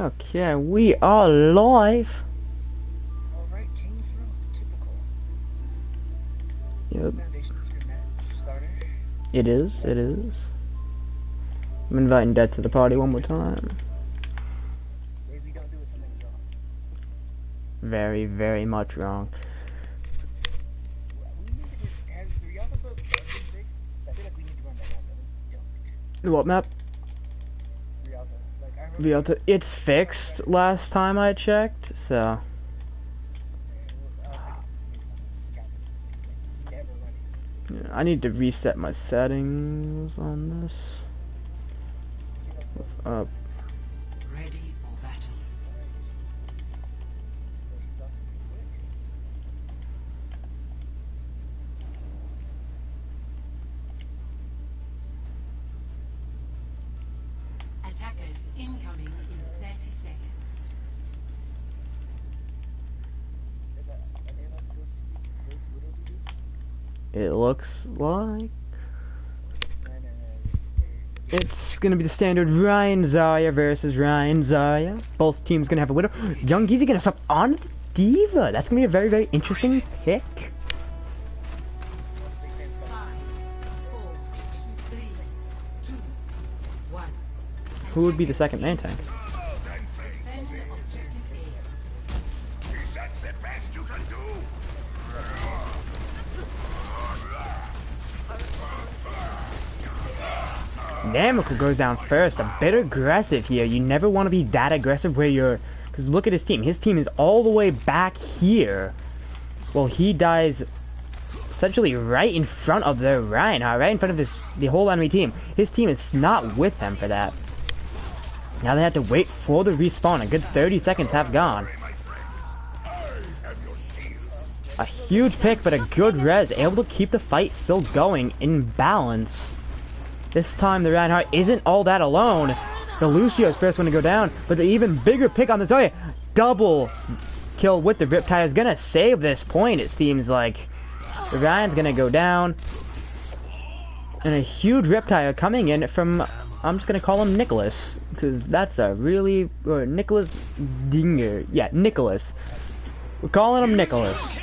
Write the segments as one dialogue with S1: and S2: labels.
S1: Okay, we are live.
S2: Alright, Kings Row, typical.
S1: Yep,
S2: Foundations for match starter.
S1: it is, it is. I'm inviting Dad to the party one more time.
S2: Ways we don't do it, something's wrong.
S1: Very, very much wrong.
S2: We need to get, has Rialto been fixed? I feel like we need to run that map, but we don't.
S1: What map?
S2: Rialto. Like, I remember...
S1: It's fixed last time I checked, so... Yeah, I need to reset my settings on this.
S3: Ready for battle. Attackers incoming in 30 seconds.
S1: It looks like it's gonna be the standard Ryan Zarya versus Ryan Zarya. Both teams gonna have a widow. Young Geezy gonna sub on Diva. That's gonna be a very, very interesting pick.
S3: 5, 4, 3, 2, 1.
S1: Who would be the second main tank?
S3: Defend objective A.
S4: That's the best you can do.
S1: Namical goes down first, a bit aggressive here. You never want to be that aggressive where you're... Because look at his team. His team is all the way back here. Well, he dies essentially right in front of the Reinhardt, right in front of the whole enemy team. His team is not with him for that. Now they have to wait for the respawn. A good 30 seconds have gone. A huge pick, but a good res. Able to keep the fight still going in balance. This time the Reinhardt isn't all that alone. The Lucio's first one to go down, but the even bigger pick on the Zarya. Double kill with the Riptide is gonna save this point, it seems like. The Ryan's gonna go down. And a huge Riptide coming in from, I'm just gonna call him Nicholas. Because that's a really, Nicholas Dinger. Yeah, Nicholas. We're calling him Nicholas.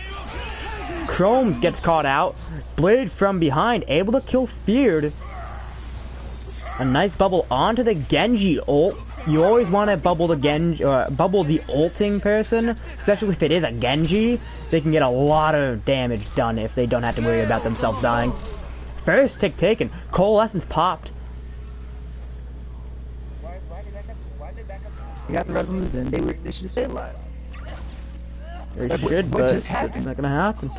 S1: Chromes gets caught out. Blade from behind, able to kill Feared. A nice bubble onto the Genji ult. You always want to bubble the Genji, bubble the ulting person, especially if it is a Genji. They can get a lot of damage done if they don't have to worry about themselves dying. First tick taken. Coalescence popped.
S2: Why did backup...
S5: They got the res on the Zen. They should have stabilized.
S1: They
S5: What
S1: should, but
S5: just
S1: it's
S5: happened?
S1: not gonna happen.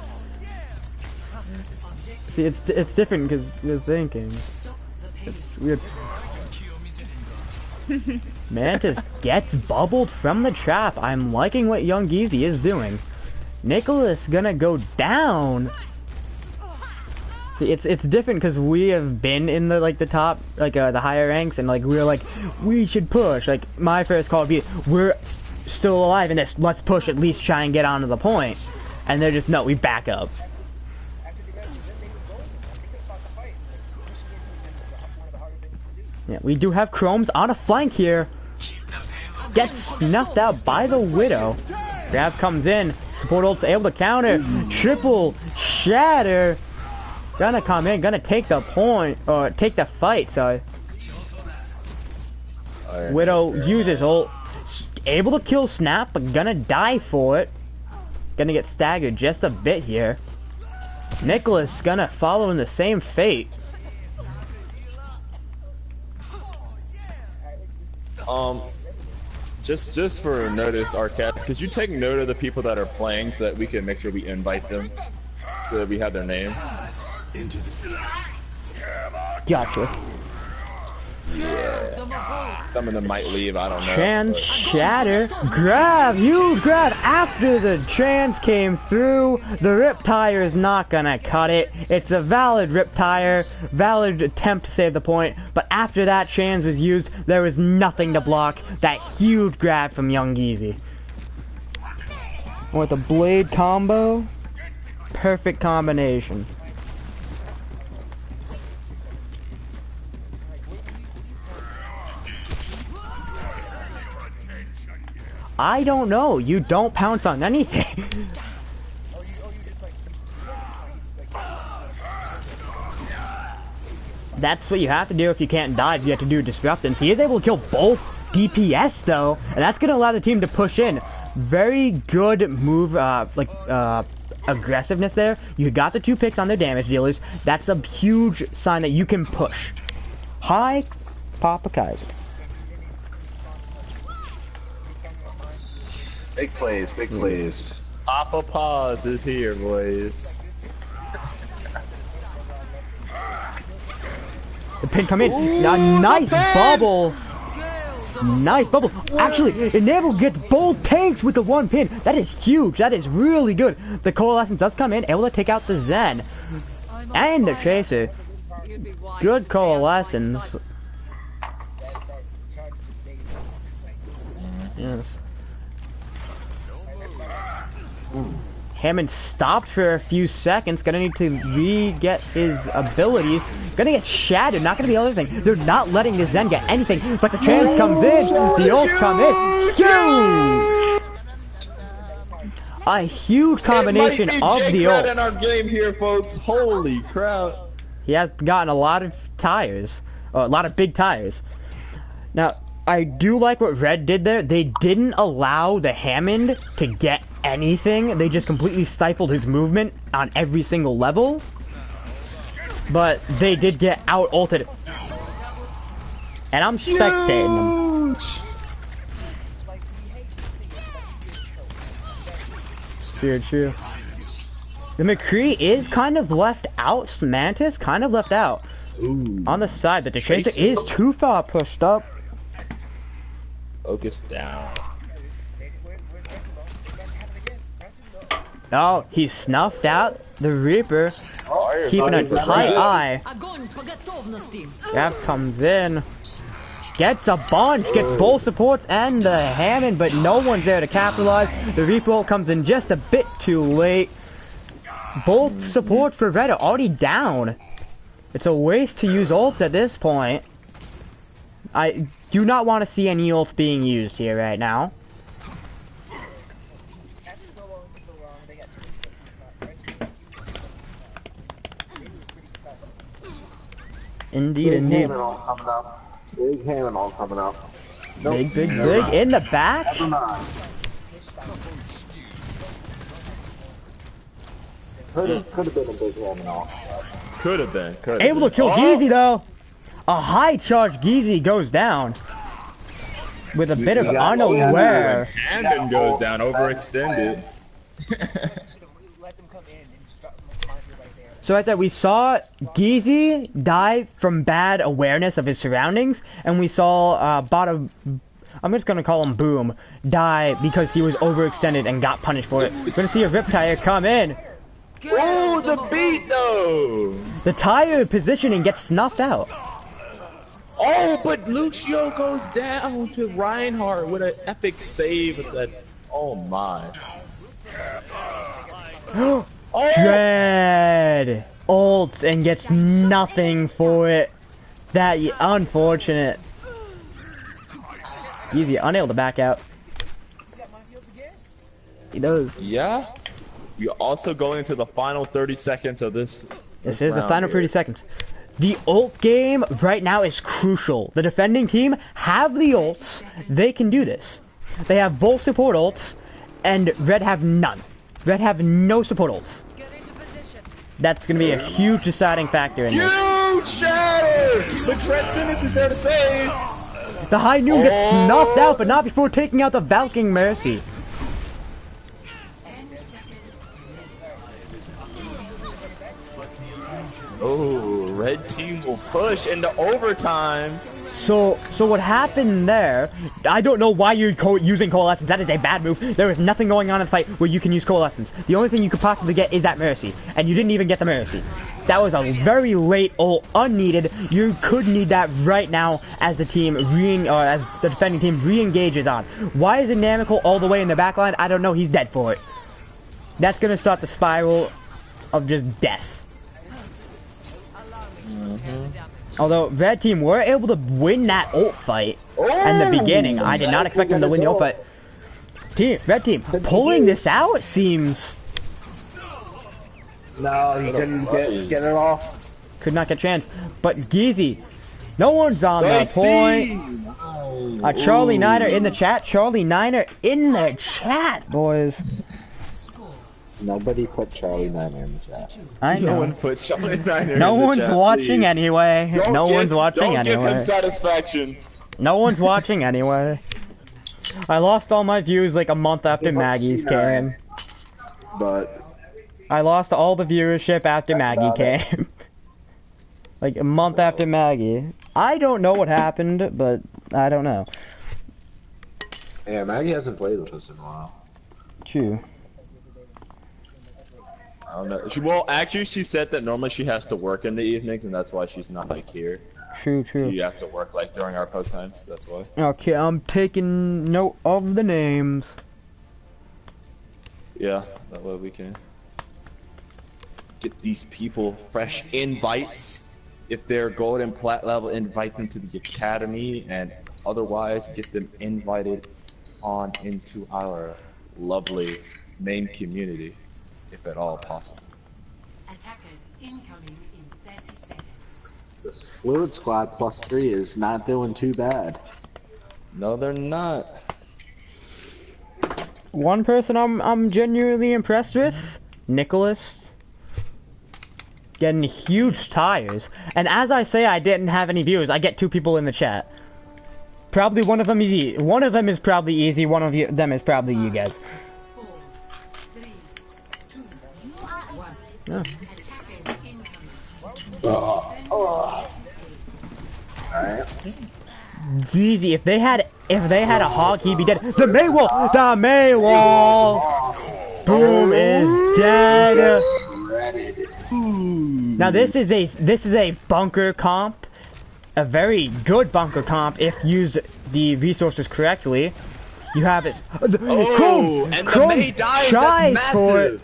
S1: See, it's different because you're thinking. It's weird. Mantis gets bubbled from the trap. I'm liking what Young Geezy is doing. Nicholas gonna go down. See, it's different because we have been in the the top the higher ranks, and we're like we should push. Like my first call would be we're still alive in this. Let's push, at least try and get onto the point. And they're just no, we back up.
S2: After the guys were they were going, they could fought the fight. Pushing into them was one of the harder things to do.
S1: Yeah, we do have Chromes on a flank here. Gets snuffed out by the Widow. Grab comes in. Support ult's able to counter. Triple shatter. Gonna come in. Gonna take the point. Or take the fight, sorry. Widow uses ult. Able to kill Snap, but gonna die for it. Gonna get staggered just a bit here. Nicholas gonna follow in the same fate.
S6: Just for notice, Arcats, could you take note of the people that are playing so that we can make sure we invite them, so that we have their names?
S1: Gotcha.
S6: Yeah. Some of them might leave, I don't know.
S1: Trans
S6: but-
S1: shatter. Grab! Huge grab! After the trans came through, the Riptire is not gonna cut it. It's a valid Riptire, valid attempt to save the point, but after that trans was used, there was nothing to block that huge grab from Young Geezy. With a blade combo, perfect combination. I don't know. You don't pounce on anything.
S2: Oh, you just like
S1: That's what you have to do if you can't dive. You have to do disruptance. He is able to kill both DPS though, and that's going to allow the team to push in. Very good move, aggressiveness there. You got the 2 picks on their damage dealers. That's a huge sign that you can push. Hi, Papa Kaiser.
S4: Big plays, big plays.
S6: Papa Paws is here, boys.
S1: The pin come in. A nice bubble. Nice bubble. Actually, Enable gets both tanks with the 1 pin. That is huge. That is really good. The Coalescence does come in, able to take out the Zen. And the Chaser. Good Coalescence. Yes. Hammond stopped for a few seconds. Gonna need to re-get his abilities. Gonna get shattered. Not gonna be able to do anything. They're not letting the Zen get anything. But the chance comes in. The ult come in. Huge! A huge combination of the ult.
S6: in our game here, folks. Holy crap!
S1: He has gotten a lot of tires. A lot of big tires. Now, I do like what Red did there. They didn't allow the Hammond to get anything. They just completely stifled his movement on every single level. But they did get out ulted. And I'm spectating them. True. The McCree is kind of left out. Mantis kind of left out.
S6: Ooh.
S1: On the side, but the Chaser is too far pushed up.
S6: Focus down.
S1: Oh, he snuffed out the Reaper. Keeping a tight eye. Gav comes in. Gets a bunch, gets both supports and the Hammond, but no one's there to capitalize. The Reaper ult comes in just a bit too late. Both supports for Red are already down. It's a waste to use ults at this point. I do not want to see any ults being used here right now. Indeed, indeed.
S4: Big Hammond all coming up. Nope.
S1: Big in the back.
S4: Never mind. Could have been a big Hammond all.
S6: Could have been.
S1: Able to kill Geezy though. A high charge Geezy goes down. With a bit of unaware.
S6: Hammond goes down, overextended.
S2: let them come in and start right there.
S1: So right there, we saw Geezy die from bad awareness of his surroundings, and we saw I'm just gonna call him Boom, die because he was overextended and got punished for it. We're gonna see a Riptire come in.
S6: Oh, the beat though!
S1: The tire positioning gets snuffed out.
S6: Oh, but Lucio goes down to Reinhardt with an epic save with that. Oh my.
S1: Oh. Dread ults and gets nothing for it. That unfortunate. Easy, unable to back out. He does.
S6: Yeah. You're also going into the final 30 seconds of this.
S1: This is the final 30 seconds. The ult game right now is crucial. The defending team have the ults. They can do this. They have both support ults, and Red have none. Red have no support ults. That's going to be a huge deciding factor in this.
S6: Huge shatter! But Trent Simmons is there to save.
S1: The High Noon gets snuffed out, but not before taking out the Valking Mercy.
S6: Oh, red team will push into overtime.
S1: So what happened there, I don't know why you're using Coalescence. That is a bad move. There is nothing going on in the fight where you can use Coalescence. The only thing you could possibly get is that Mercy, and you didn't even get the Mercy. That was a very late ult, unneeded. You could need that right now as the team as the defending team re-engages on. Why is Inamical all the way in the back line? I don't know. He's dead for it. That's gonna start the spiral of just death. Although Red Team were able to win that ult fight in the beginning. I did not expect them to win the ult fight. Red team, pulling this out seems...
S4: No, he couldn't get it off.
S1: Could not get a chance. But Geezy, no one's on that point. Charlie Niner in the chat. Charlie Niner in the chat, boys.
S4: Nobody put Charlie Niner in the chat.
S1: I know.
S6: No one put Charlie Niner
S1: No
S6: in the
S1: one's
S6: chat,
S1: watching
S6: please.
S1: anyway. No one's watching
S6: Don't give
S1: anyway.
S6: him satisfaction.
S1: No one's watching anyway. I lost all my views like a month after Maggie's came.
S4: But
S1: I lost all the viewership after
S4: That's
S1: Maggie
S4: about it.
S1: came. Like a month after Maggie. I don't know what happened, but I don't know.
S4: yeah, Maggie hasn't played with us in a while.
S1: True.
S6: I don't know. Well, actually, she said that normally she has to work in the evenings, and that's why she's not like here.
S1: True,
S6: So
S1: true.
S6: you have to work like during our post times. That's why.
S1: Okay, I'm taking note of the names.
S6: Yeah, that way we can get these people fresh invites. If they're gold and plat level, invite them to the academy, and otherwise get them invited on into our lovely main community, if at all possible.
S3: Attackers incoming in 30 seconds.
S4: The Fluid Squad +3 is not doing too bad.
S6: No, they're not.
S1: One person I'm genuinely impressed with, Nicholas. Getting huge tires. And as I say I didn't have any views, I get 2 people in the chat. Probably one of them is one of them is probably easy, one of them is probably you guys.
S3: 4, 3, 2, 1.
S1: Yeah.
S3: Attackers incoming.
S4: Alright.
S1: Easy. If they had a hog, he'd be dead. The Maywall! The Maywall! Boom is dead. Now this is a bunker comp, a very good bunker comp if used the resources correctly. You have it.
S6: Oh, and the May dies. That's massive.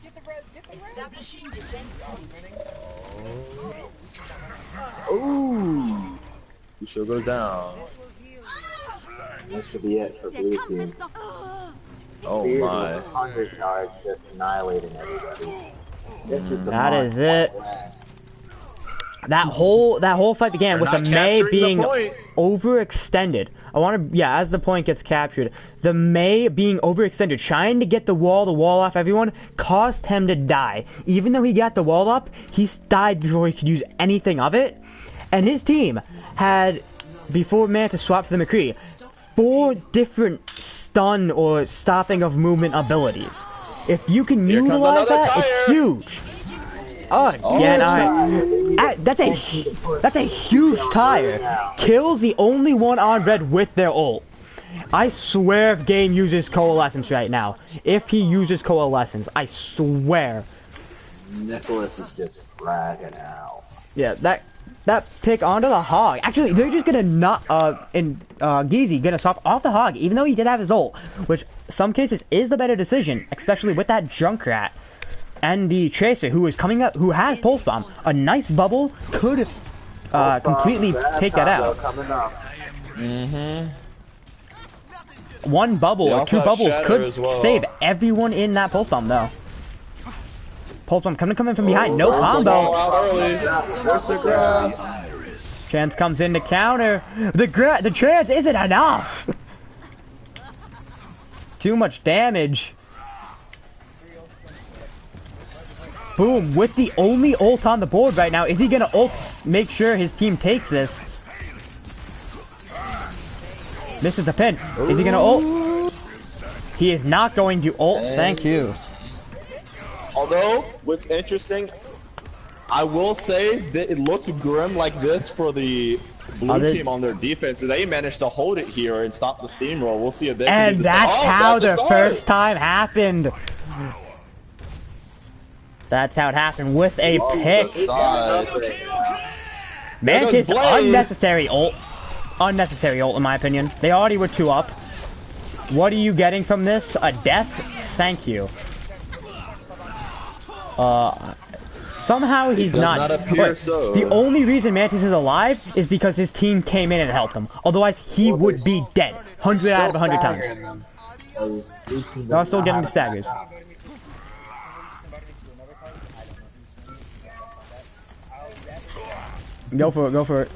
S2: Get the red, get the red.
S3: Establishing defense point.
S6: Ooh. The show goes down.
S4: This should be it for blue team.
S6: Oh
S4: Beard
S6: my.
S4: with 100 yards just annihilating everybody. This is the
S1: That
S4: mark
S1: is it.
S4: of red.
S1: That whole fight began with the
S6: not
S1: May
S6: capturing the
S1: being
S6: point.
S1: overextended. I want to, yeah, as the point gets captured, the May being overextended, trying to get the wall off everyone, caused him to die. Even though he got the wall up, he died before he could use anything of it. And his team had, before Manta swapped to the McCree, 4 different stun or stopping of movement abilities. If you can
S6: Here comes
S1: utilize
S6: another
S1: that,
S6: tire.
S1: it's huge. Again, that's a huge tire. Kills the only one on red with their ult. I swear if Game uses Coalescence right now. If he uses Coalescence, I swear.
S4: Nicholas is just dragging out.
S1: Yeah, that pick onto the hog. Actually, they're just gonna not Geezy gonna swap off the hog, even though he did have his ult, which some cases is the better decision, especially with that Junkrat and the Tracer who is coming up, who has Pulse Bomb. A nice bubble could completely take that out.
S4: Coming up.
S1: One bubble
S6: They
S1: or
S6: also
S1: 2
S6: have
S1: bubbles
S6: Shatter
S1: could
S6: as well.
S1: save everyone in that Pulse Bomb though. Pulse Bomb coming from behind, no combo. Chance comes in to counter. The trance isn't enough. Too much damage. Boom, with the only ult on the board right now. Is he gonna ult, make sure his team takes this? This is the pin. Is he gonna ult? He is not going to ult, thank you.
S6: Although, what's interesting, I will say that it looked grim like this for the blue team on their defense, and they managed to hold it here and stop the steamroll. We'll see if they can do
S1: And
S6: the
S1: that's
S6: same.
S1: how
S6: That's a
S1: the
S6: start.
S1: first time happened. That's how it happened with a pick.
S6: Side.
S1: Mantis,
S6: Blade.
S1: unnecessary ult. Unnecessary ult in my opinion. They already were 2 up. What are you getting from this? A death? Thank you. Somehow he's
S6: does
S1: not.
S6: not appear so.
S1: The only reason Mantis is alive is because his team came in and helped him. Otherwise, he would be dead. 100 out of 100 times.
S4: because Luke can
S1: No, I'm still getting
S4: not
S1: staggers.
S2: Somebody invited me to another party. I don't know who's name, so I'll do that.
S1: Go for it, go for it.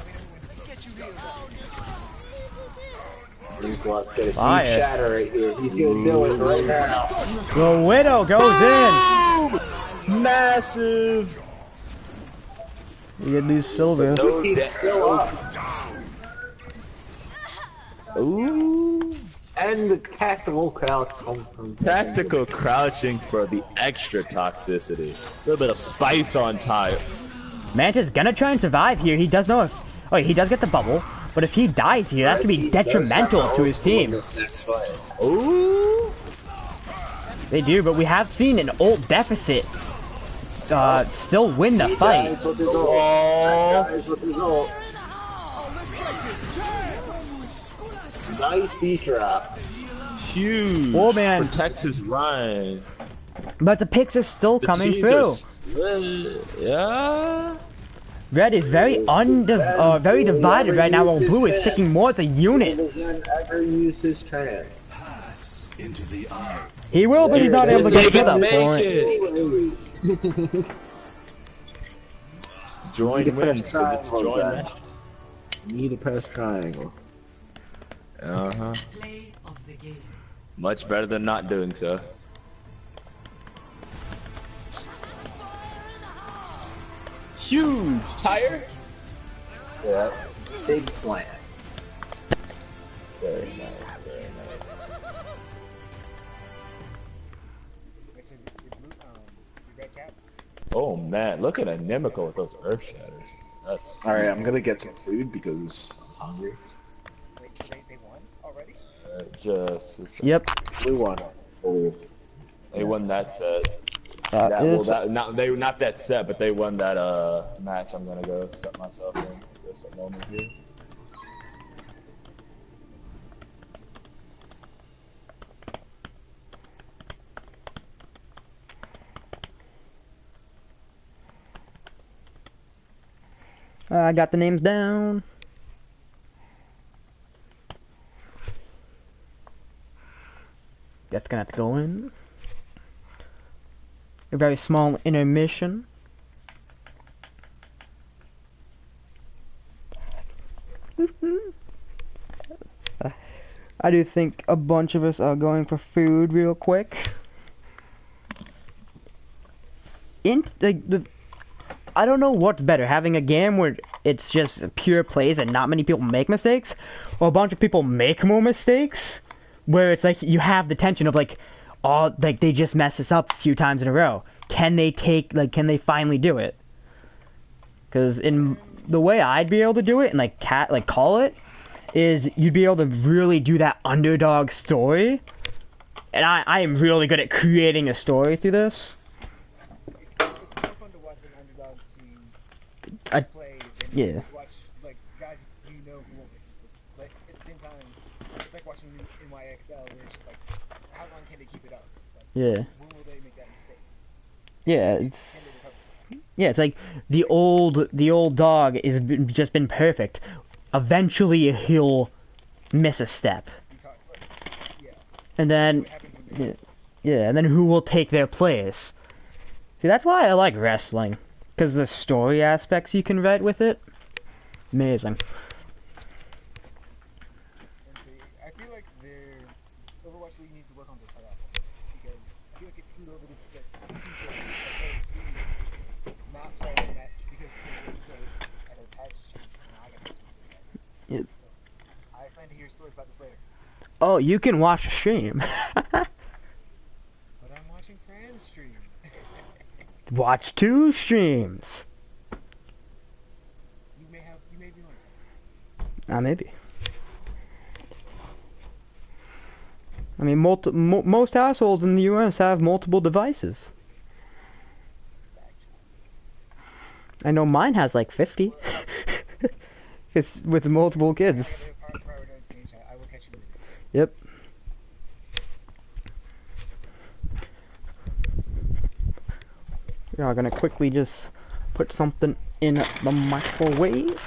S4: He's going to get a huge
S1: Fire.
S4: shatter right here. He's gonna do it right now.
S1: The Widow goes in!
S6: Massive.
S1: You get lose silver.
S6: No
S4: He's
S6: death.
S4: still up.
S6: Ooh.
S4: And the tactical crouch comes from
S6: Tactical crouching for the extra toxicity. A little bit of spice on top.
S1: Mantis gonna try and survive here. He does know if... Oh, he does get the bubble. But if he dies here, that's gonna be detrimental to his team.
S4: This next fight.
S6: Ooh.
S1: They do, but we have seen an ult deficit still win the fight.
S4: Guys with his ult. Guys with his ult. Nice beat drop.
S6: Huge.
S1: Oh, man.
S6: Protects his run.
S1: But the picks are still
S6: The
S1: coming
S6: teams are
S1: through.
S6: split. Yeah.
S1: Red is very very divided right now, while blue is sticking more as a unit.
S4: Doesn't ever use his chance.
S1: He will, but he's not able to get to that point.
S6: it. Join wins, but it's join match.
S4: Need to press triangle.
S6: Uh-huh.
S3: Play of the game.
S6: Much better than not doing so. Huge tire.
S4: Yeah. Big slam.
S6: Very nice, very nice.
S2: Wait, so your blue, your red cap?
S6: Oh man, look at Inimical with those earth shatters. That's
S4: Alright, I'm gonna get some food because I'm hungry.
S2: Wait, they won already?
S6: just
S1: Yep.
S4: We won, I believe.
S6: they won that set.
S1: That
S6: That, well,
S1: is
S6: that not that set, but they won that match. I'm gonna go set myself in just a moment here.
S1: I got the names down. That's gonna have to go in. A very small intermission. I do think a bunch of us are going for food real quick. I don't know what's better, having a game where it's just pure plays and not many people make mistakes, or a bunch of people make more mistakes, where it's like you have the tension of like, oh, like they just mess this up a few times in a row. Can they finally do it? Because in the way I'd be able to do it and like call it is you'd be able to really do that underdog story, and I am really good at creating a story through this.
S2: It's more fun to watch an underdog team
S1: I-
S2: play than
S1: yeah.
S2: to watch like guys you know who won't make mistakes. But at the same time, it's like watching NYXL where it's just like, how long can they keep it up? Like,
S1: Yeah.
S2: when will they make that mistake?
S1: Yeah,
S2: Can
S1: it's
S2: they recover?
S1: it's like the old dog is just been perfect. Eventually he'll miss a step,
S2: Because, like, yeah,
S1: and then
S2: what happens when they
S1: yeah, and then who will take their place? See, that's why I like wrestling, because the story aspects you can write with it, amazing.
S2: And I feel like their Overwatch League needs to work on their cutoff because I feel like it screwed over this not playing the match because I had patch change and I got
S1: Yep.
S2: So I plan to hear stories about this later.
S1: Oh, you can watch a stream.
S2: But I'm watching Fran's stream.
S1: Watch 2 streams.
S2: You may be on
S1: Maybe. I mean, most households in the U.S. have multiple devices. I know mine has like 50. It's with multiple kids.
S2: I will catch you later.
S1: Yep. We are gonna quickly just put something in the microwave.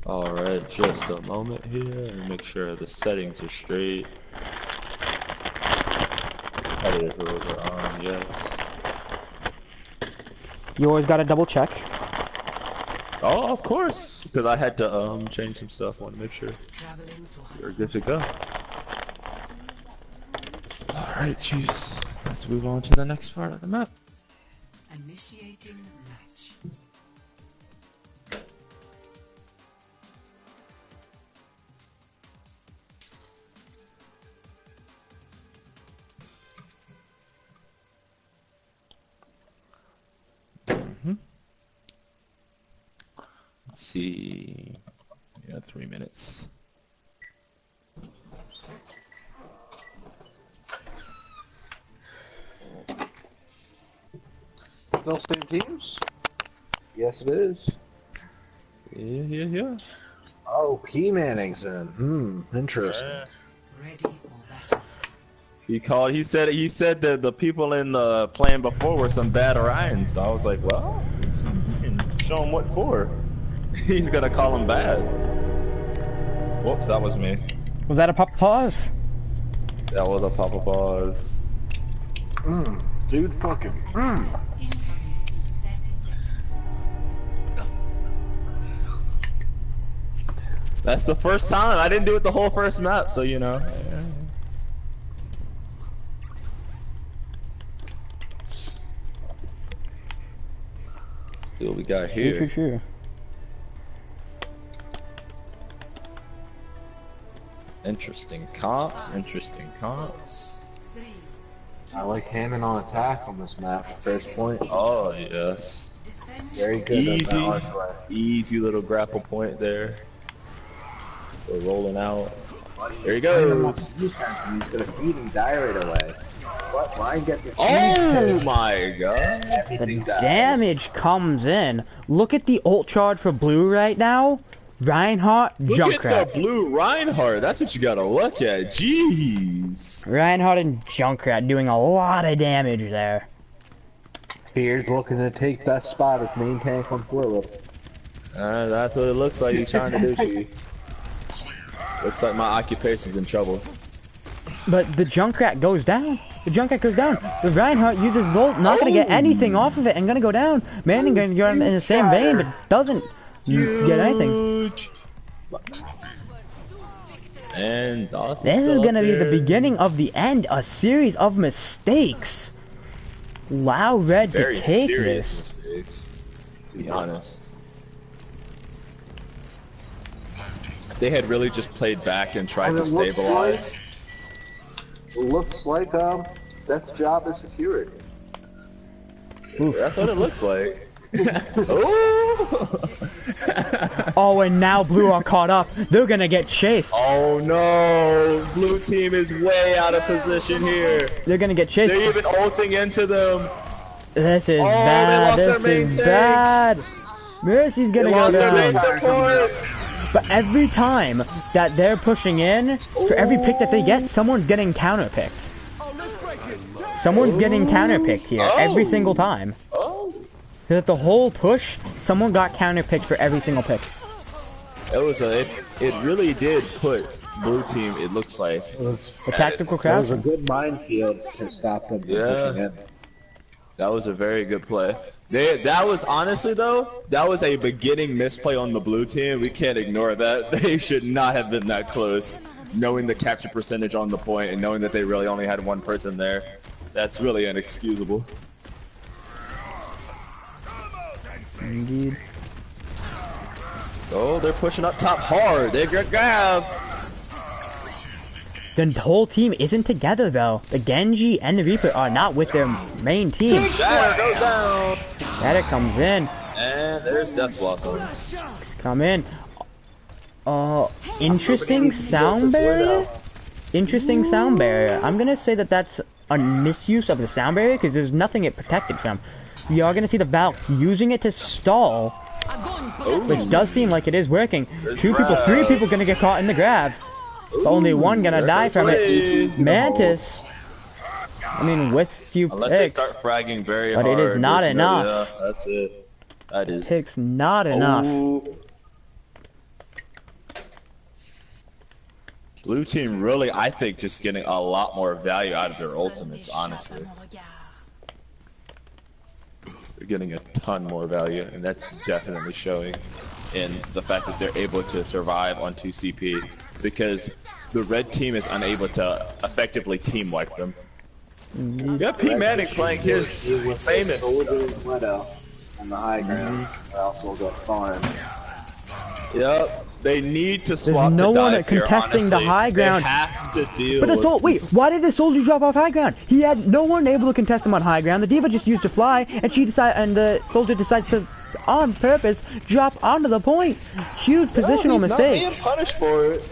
S6: Alright, just a moment here and make sure the settings are straight. Editor rules are on, yes.
S1: You always gotta double check.
S6: Oh, of course! Because I had to change some stuff. I want to make sure we're good to go. Alright, jeez. Let's move on to the next part of the map.
S3: Initiating match.
S6: Let's see. Yeah, 3 minutes.
S4: Still same teams? Yes, it is.
S6: Yeah.
S4: Oh, P Manning's in. Interesting.
S3: Ready for battle.
S6: He said that the people in the plan before were some bad Orions. So I was like, well, show him what for. He's gonna call him bad. Whoops, that was me.
S1: Was that a pause?
S6: That was a papa pause.
S4: Dude, fucking.
S3: Incoming in 30 seconds.
S6: That's the first time. I didn't do it the whole first map, so you know. See what we got here.
S1: Sure.
S6: Interesting comps.
S3: 3,
S4: I like Hammond on attack on this map. First point.
S6: Oh yes.
S3: defend.
S4: Very good.
S6: Easy.
S4: Balance play.
S6: Easy little grapple point there. We're rolling out. There he
S4: Playing him off
S6: goes.
S4: the defense, and he's gonna feed and die right away. What? Ryan gets a
S6: Oh my god.
S4: Everything dies.
S1: Damage comes in. Look at the ult charge for blue right now. Reinhardt,
S6: Look at
S1: Junkrat.
S6: the blue Reinhardt. That's what you gotta look at. Jeez.
S1: Reinhardt and Junkrat doing a lot of damage there.
S4: Fear's looking to take that spot as main tank on forward.
S6: That's what it looks like he's trying to do, Chi. Looks like my occupation's in trouble.
S1: But the Junkrat goes down. The Reinhardt uses his ult, not gonna get anything off of it, and gonna go down. Manning gonna go in the same vein, but doesn't get anything.
S6: Huge. And awesome.
S1: This is gonna be the beginning of the end. A series of mistakes. Allow Red
S6: Very
S1: to take
S6: serious
S1: this.
S6: mistakes, to be honest. They had really just played back and tried
S4: And
S6: to
S4: it looks
S6: stabilize.
S4: Looks like Death's job is secured.
S6: That's what it looks like. Oh!
S1: Oh, and now Blue are caught up. They're gonna get chased.
S6: Oh no! Blue team is way out of position here.
S1: They're gonna get chased.
S6: They're even ulting into them.
S1: This is
S6: Oh, they
S1: bad.
S6: lost their
S1: This
S6: main
S1: is
S6: tank.
S1: bad. Mercy's
S6: They
S1: gonna go
S6: lost their main
S1: down.
S6: support.
S1: But every time that they're pushing in, for every pick that they get, someone's getting counterpicked. Someone's getting counterpicked here every
S6: Oh.
S1: single time.
S6: Oh!
S1: So that the whole push, someone got counterpicked for every single pick.
S6: It was it really did put blue team. It looks like.
S4: It was,
S1: The tactical
S4: it was a
S1: crouch.
S4: good minefield to stop them from
S6: Yeah.
S4: pushing in.
S6: That was a very good play. That was honestly though, that was a beginning misplay on the blue team. We can't ignore that. They should not have been that close. Knowing the capture percentage on the point and knowing that they really only had one person there, that's really inexcusable.
S1: Indeed.
S6: Oh, they're pushing up top hard. They grab.
S1: The whole team isn't together though. The Genji and the Reaper are not with their main team.
S6: Shatter goes down.
S1: Shatter comes in.
S6: And there's Death Blossom.
S1: Come in. Interesting sound barrier? Interesting sound barrier. I'm gonna say that that's a misuse of the sound barrier because there's nothing it protected from. We are gonna see the Valk using it to stall, which does seem like it is working. Three people gonna get caught in the grab. Only one gonna die from it. Mantis. I mean, with few
S6: Unless they
S1: picks,
S6: start fragging very
S1: but
S6: hard.
S1: it is not
S6: there's no-
S1: enough.
S6: yeah, that's it. That is.
S1: picks not enough.
S6: Oh. Blue team really, I think, just getting a lot more value out of their ultimates, honestly. They're getting a ton more value, and that's definitely showing in the fact that they're able to survive on 2 CP, because the red team is unable to effectively team wipe them. Yeah, P Manning playing his famous
S4: Widow on the high ground. I also got farmed.
S6: Yep, they need to swap
S1: There's no
S6: to
S1: one
S6: dive here,
S1: contesting the
S6: honestly.
S1: high ground.
S6: They have to deal
S1: But the
S6: with
S1: wait,
S6: this.
S1: why did the soldier drop off high ground? He had no one able to contest him on high ground. The diva just used to fly, and the soldier decides to, on purpose, drop onto the point. Huge positional
S6: he's
S1: mistake.
S6: not being punished for it.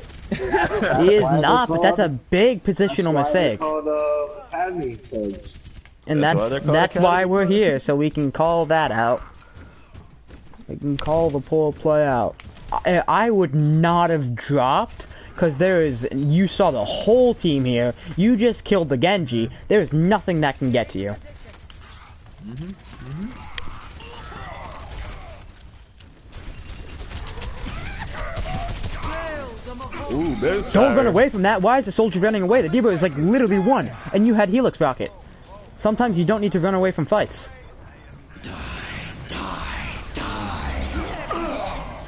S1: He is not, but that's a big positional mistake.
S4: Academy codes.
S1: And
S6: That's why
S1: that's
S6: they're called
S1: why
S6: academy
S1: we're here, so we can call that out. We can call the poor play out. I would not have dropped, because you saw the whole team here. You just killed the Genji. There's nothing that can get to you.
S6: Ooh,
S1: Don't run away from that. Why is the soldier running away? The Diva is like literally one, and you had Helix Rocket. Sometimes you don't need to run away from fights.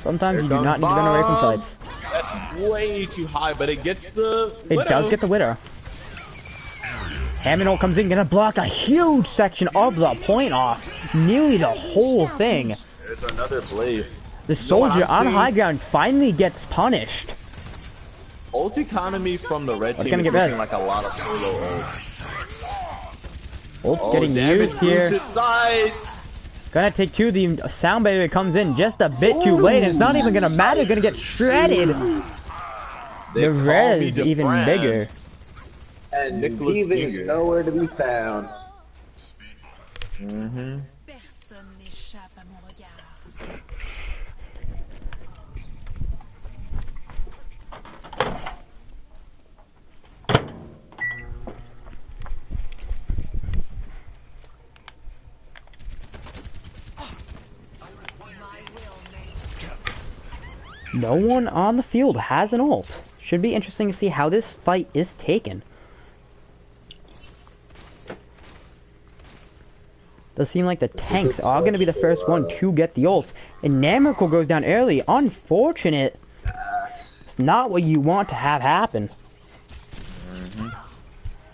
S1: Sometimes you do not need to run away from fights.
S6: That's way too high, but it gets the
S1: It does get the Widow. Hammond comes in, gonna block a huge section of the point off. Nearly the whole thing.
S6: There's another blade.
S1: The soldier
S6: I'm
S1: on
S6: seeing?
S1: high ground finally gets punished.
S6: Ult economy from the red team
S1: gonna
S6: is
S1: get
S6: looking
S1: red.
S6: like a lot of solo ults.
S1: Ult's getting
S6: damage
S1: used here.
S6: boosted sides.
S1: Gonna take two. The sound barrier comes in just a bit too late. It's not even gonna matter. Gonna get shredded.
S6: They
S1: The
S6: call me
S1: res even
S6: DeFran.
S1: bigger.
S4: And
S6: Nicholas
S4: Diva is
S6: Giger.
S4: nowhere to be found.
S6: Mm-hmm.
S3: Personne n'échappe à mon regard.
S1: No one on the field has an ult. Should be interesting to see how this fight is taken. Does seem like the tanks are going to be the first one to get the ults. And Namorco goes down early. Unfortunate. It's not what you want to have happen.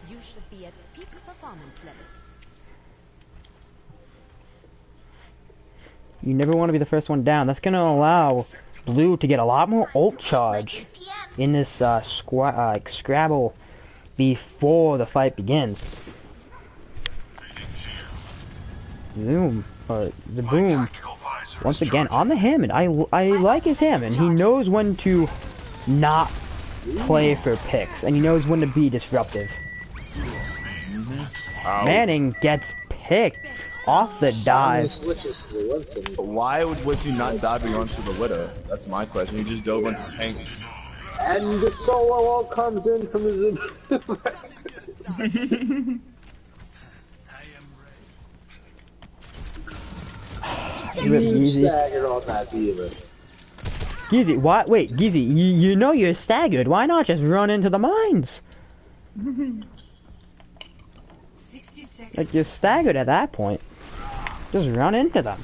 S7: You should be at peak performance levels.
S1: You never want to be the first one down. That's going to allow Blue to get a lot more ult charge in this Scrabble before the fight begins. Zoom, or Zaboom, once again on the Hammond. I like his Hammond. He knows when to not play for picks, and he knows when to be disruptive. Manning gets picked off the dive.
S6: Why was he not diving onto the Widow? That's my question. He just dove onto tanks.
S4: And the solo all comes in from his.
S1: Geezy.
S4: Staggered on that Diva.
S1: Geezy, why? Wait, Geezy, you know you're staggered. Why not just run into the mines?
S3: 60 seconds.
S1: Like, you're staggered at that point. Just run into them.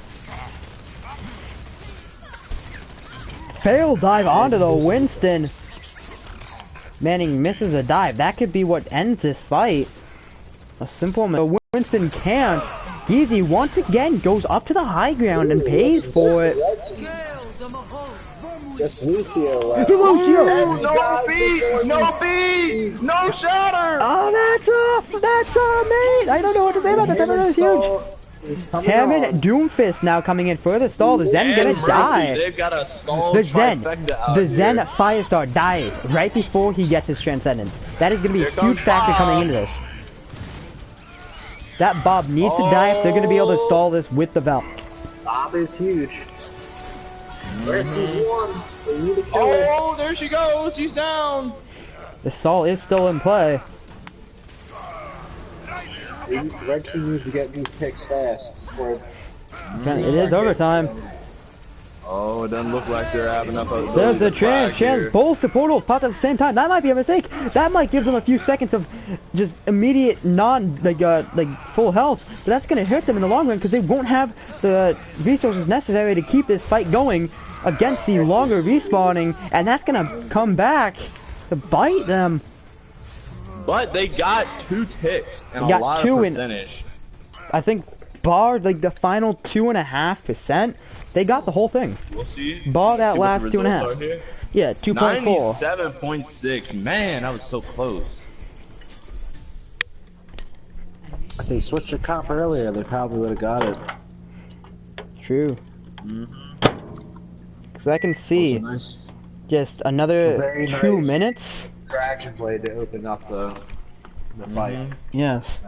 S1: Fail dive onto the Winston. Manning misses a dive. That could be what ends this fight. A simple the Winston can't. Geezy once again goes up to the high ground and pays for it.
S4: Just Lucio.
S1: Lucio!
S6: No beat! No beat! No shatter!
S1: Oh, that's amazing! I don't know what to say about that. That was huge. Hammond Doomfist now coming in further stall. The Zen gonna
S6: Mercy,
S1: die.
S6: they've got a stall
S1: The Zen
S6: trifecta out
S1: the Zen
S6: here.
S1: Firestar dies right before he gets his Transcendence. That is gonna be a huge factor coming into this. That Bob needs to die if they're gonna be able to stall this with the belt.
S4: Bob is huge. Versus one. They need to kill him.
S6: Oh, there she goes. She's down.
S1: The stall is still in play.
S4: Red team needs to get these picks fast. Or
S1: It is overtime.
S6: Oh, it doesn't look like they're having enough of
S1: There's a chance both supportals popped at the same time. That might be a mistake. That might give them a few seconds of just immediate like full health. But that's gonna hurt them in the long run because they won't have the resources necessary to keep this fight going against the longer respawning, and that's gonna come back to bite them.
S6: But they got 2 ticks and
S1: Got
S6: a lot
S1: two
S6: of
S1: in-
S6: percentage.
S1: I think bar like the final 2.5%, they got the whole thing.
S6: We'll see.
S1: Bar that
S6: See what
S1: last
S6: the
S1: 2.5.
S6: results are here.
S1: Yeah, 2.4.
S6: 97.6. Man, that was so close.
S4: If they switched the comp earlier, they probably would have got it.
S1: True. Because I can see
S4: Nice
S1: just another
S4: Very
S1: 2
S4: nice.
S1: minutes.
S4: Dragon Blade to open up the fight.
S1: Yes.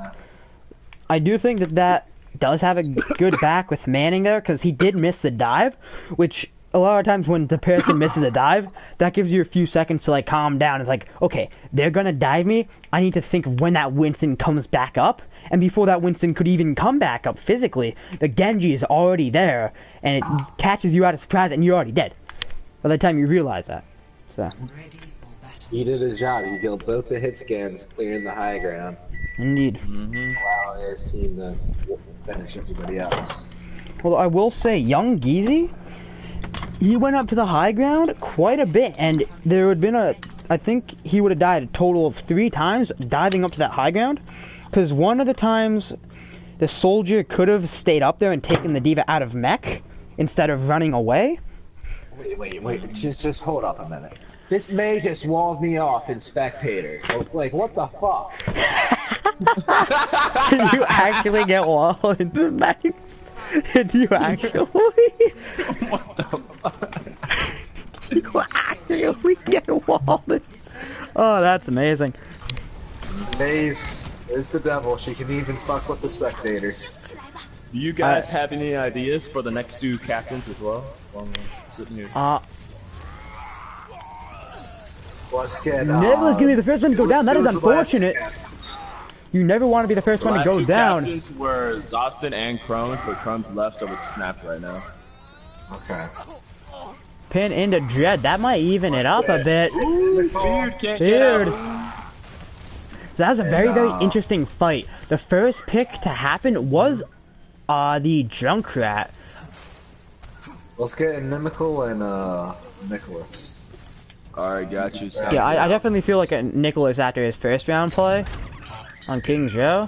S1: I do think that does have a good back with Manning there, because he did miss the dive, which a lot of times when the person misses the dive, that gives you a few seconds to like calm down. It's like, okay, they're gonna dive me. I need to think of when that Winston comes back up, and before that Winston could even come back up physically, the Genji is already there, and it catches you out of surprise, and you're already dead by the time you realize that. So,
S3: Ready for battle.
S4: He did his job. He killed both the hit scans, clearing the high ground.
S1: indeed.
S4: Allowing his team to finish everybody else.
S1: Well, I will say, young Geezy, he went up to the high ground quite a bit, and there would have been I think he would have died a total of 3 times diving up to that high ground, because one of the times the soldier could have stayed up there and taken the diva out of mech instead of running away.
S4: Wait. Just hold up a minute. This may just walled me off in spectator. Like, what the fuck?
S1: Did you actually get walled in the mech? Did you actually?
S6: What the fuck?
S1: You actually get walled? Oh, that's amazing.
S4: Maze is the devil. She can even fuck with the spectators.
S6: Do you guys have any ideas for the next 2 captains as well? While I'm sitting here.
S4: Let's get.
S1: Never give me the first one to go down. That is unfortunate. You never want to be the first one to go down.
S6: Captains were Zostin and Crone, but Crone's left, so it's snapped right now.
S4: Okay.
S1: Pin into Dread. That might even it up a bit.
S6: Beard can't get
S1: Beard.
S6: out.
S1: So that was a very, very interesting fight. The first pick to happen was the Junkrat.
S4: Let's get Inimical and Nicholas.
S6: Alright, got you.
S1: Yeah, I definitely feel like a Nicholas after his first round play on King's Row.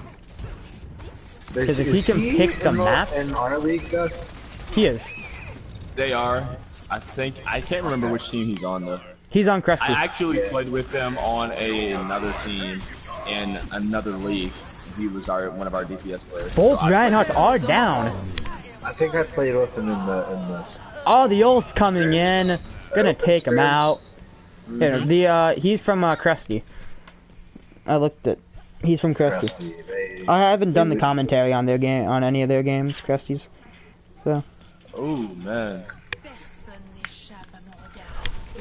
S1: Because if he can pick the map,
S4: in our league, though?
S1: he is.
S6: They are. I can't remember which team he's on though.
S1: He's on Crusty.
S6: I actually played with them on another team in another league. He was one of our DPS players.
S1: Both
S6: So I
S1: Reinhardts
S6: played-
S1: are down.
S4: I think I played with him in the.
S1: Oh, the ult's coming in. Gonna take him out. Here, he's from Crusty. I looked at. He's from Crusty. I haven't done the commentary on their game, on any of their games, Krusty's. So.
S6: Oh man.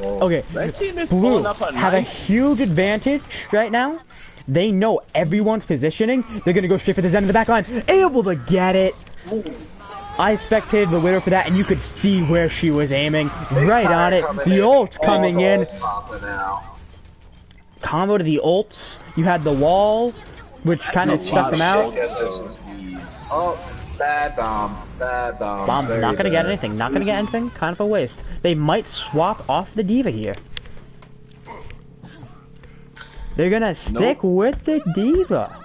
S1: Okay,
S6: That team is
S1: Blue
S6: pulling up a
S1: have a
S6: nice.
S1: huge advantage right now. They know everyone's positioning. They're gonna go straight for the Zen in the back line. Able to get it. I spectated the Widow for that, and you could see where she was aiming. Right on it. The ult's coming in. Combo to the ults. You had the wall, which kind of stuck them out.
S4: Oh, bad bomb. Bad bomb.
S1: Bomb,
S4: Very
S1: not gonna get
S4: bad.
S1: anything. Not gonna get anything. Kind of a waste. They might swap off the diva here. They're gonna stick with the diva.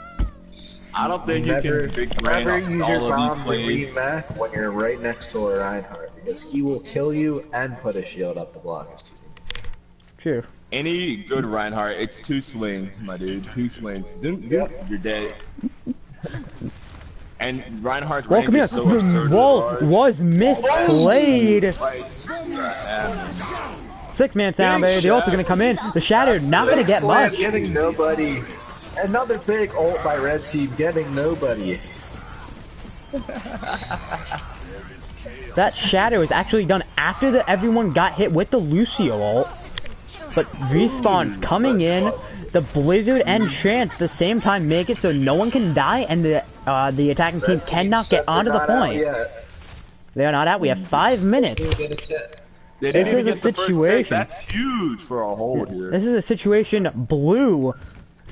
S6: I don't think you
S4: Never,
S6: can big brain
S4: never
S6: off
S4: use
S6: all
S4: your
S6: of
S4: bomb
S6: these
S4: to
S6: plays.
S4: lead back when you're right next to a Reinhardt, because he will kill you and put a shield up to block us.
S1: True.
S6: Any good Reinhardt, it's 2 swings, my dude. 2 swings. You're dead. And Reinhardt's
S1: Well,
S6: range
S1: come here.
S6: is so
S1: The
S6: absurdly
S1: wall
S6: large.
S1: was misplayed.
S6: Like,
S1: 6-man sound, baby. The ults are gonna come in. The Shatter not gonna get
S4: Slam
S1: much.
S4: Getting nobody. Another big ult by Red Team, getting nobody.
S1: That Shatter was actually done after everyone got hit with the Lucio ult. But Respawn's coming in. The Blizzard and Chance at the same time make it so no one can die, and the attacking team
S4: Red
S1: cannot
S4: Team
S1: get onto the
S4: not out
S1: point.
S4: yet.
S1: They are not out. We have 5 minutes.
S4: Get a tip.
S6: They
S1: This
S6: didn't even
S1: is a
S6: get the first take.
S1: situation.
S6: That's huge for a hold here.
S1: This is a situation Blue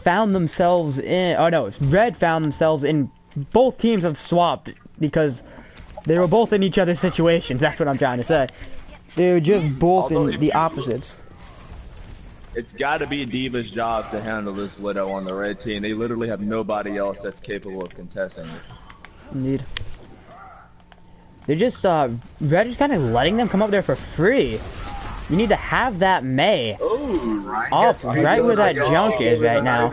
S1: found themselves in. Oh no, Red found themselves in. Both teams have swapped because they were both in each other's situations. That's what I'm trying to say. They were just both
S6: Although
S1: in
S6: if
S1: the
S6: you-
S1: opposites.
S6: It's got to be Diva's job to handle this Widow on the red team. They literally have nobody else that's capable of contesting it.
S1: Indeed. They're just, Red is kind of letting them come up there for free. You need to have that May
S6: Oh,
S1: off right where that junk is right now.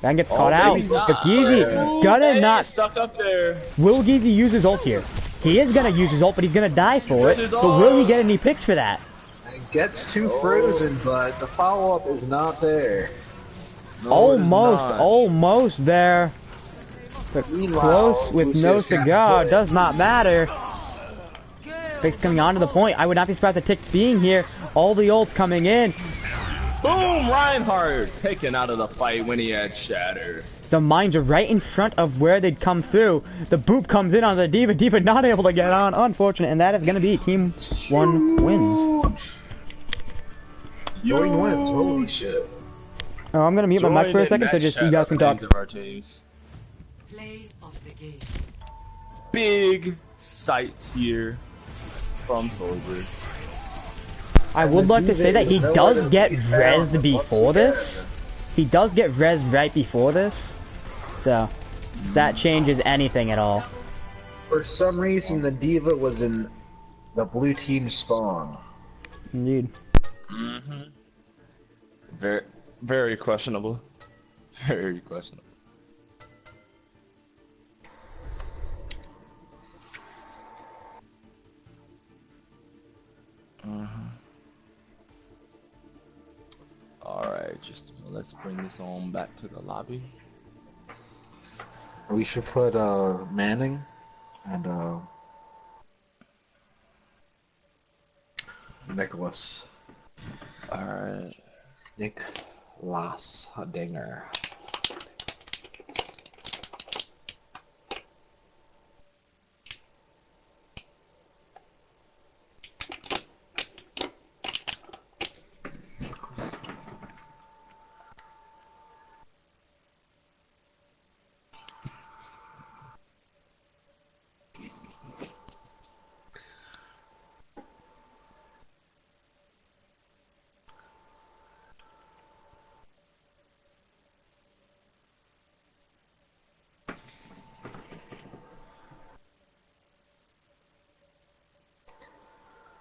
S1: That gets caught out.
S6: maybe
S1: But
S6: not.
S1: Geezy gonna not.
S6: stuck up there.
S1: Will Geezy use his ult here? He is gonna use his ult, but he's gonna die for it. But will he get any picks for that?
S4: It gets too frozen, but the follow-up is not there.
S1: Almost there. But
S4: Meanwhile,
S1: close with
S4: Lucius
S1: no
S4: got
S1: cigar
S4: put.
S1: does not matter. Picks coming on to the point. I would not be surprised at Tick being here. All the ults coming in.
S6: Boom! Reinhardt taken out of the fight when he had Shatter.
S1: The mines are right in front of where they'd come through. The boop comes in on the D.Va. D.Va not able to get on. Unfortunate. And that is going to be Team 1 wins.
S4: Join wins, holy shit.
S1: Oh, I'm going to mute my mic for a second so just you guys can talk.
S6: Of our teams.
S3: Play of the game.
S6: Big sight here from Soldier.
S1: I would like to say that he does get rezzed before this. He does get rezzed right before this. So, that changes anything at all.
S4: For some reason, the D.Va was in the blue team spawn.
S1: Indeed.
S6: Mm-hmm. Very, very questionable. Very questionable. Alright, just let's bring this on back to the lobby.
S4: We should put Manning and Nicholas.
S6: Alright.
S4: Nicholas Dinger.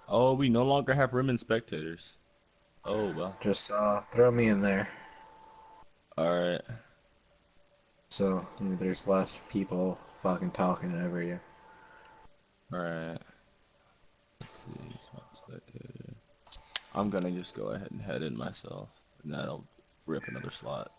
S6: Oh, we no longer have women spectators. Oh, well.
S4: Just throw me in there.
S6: Alright.
S4: So there's less people fucking talking over you.
S6: Alright. Let's see. Spectator. I'm gonna just go ahead and head in myself. And that'll free up another slot.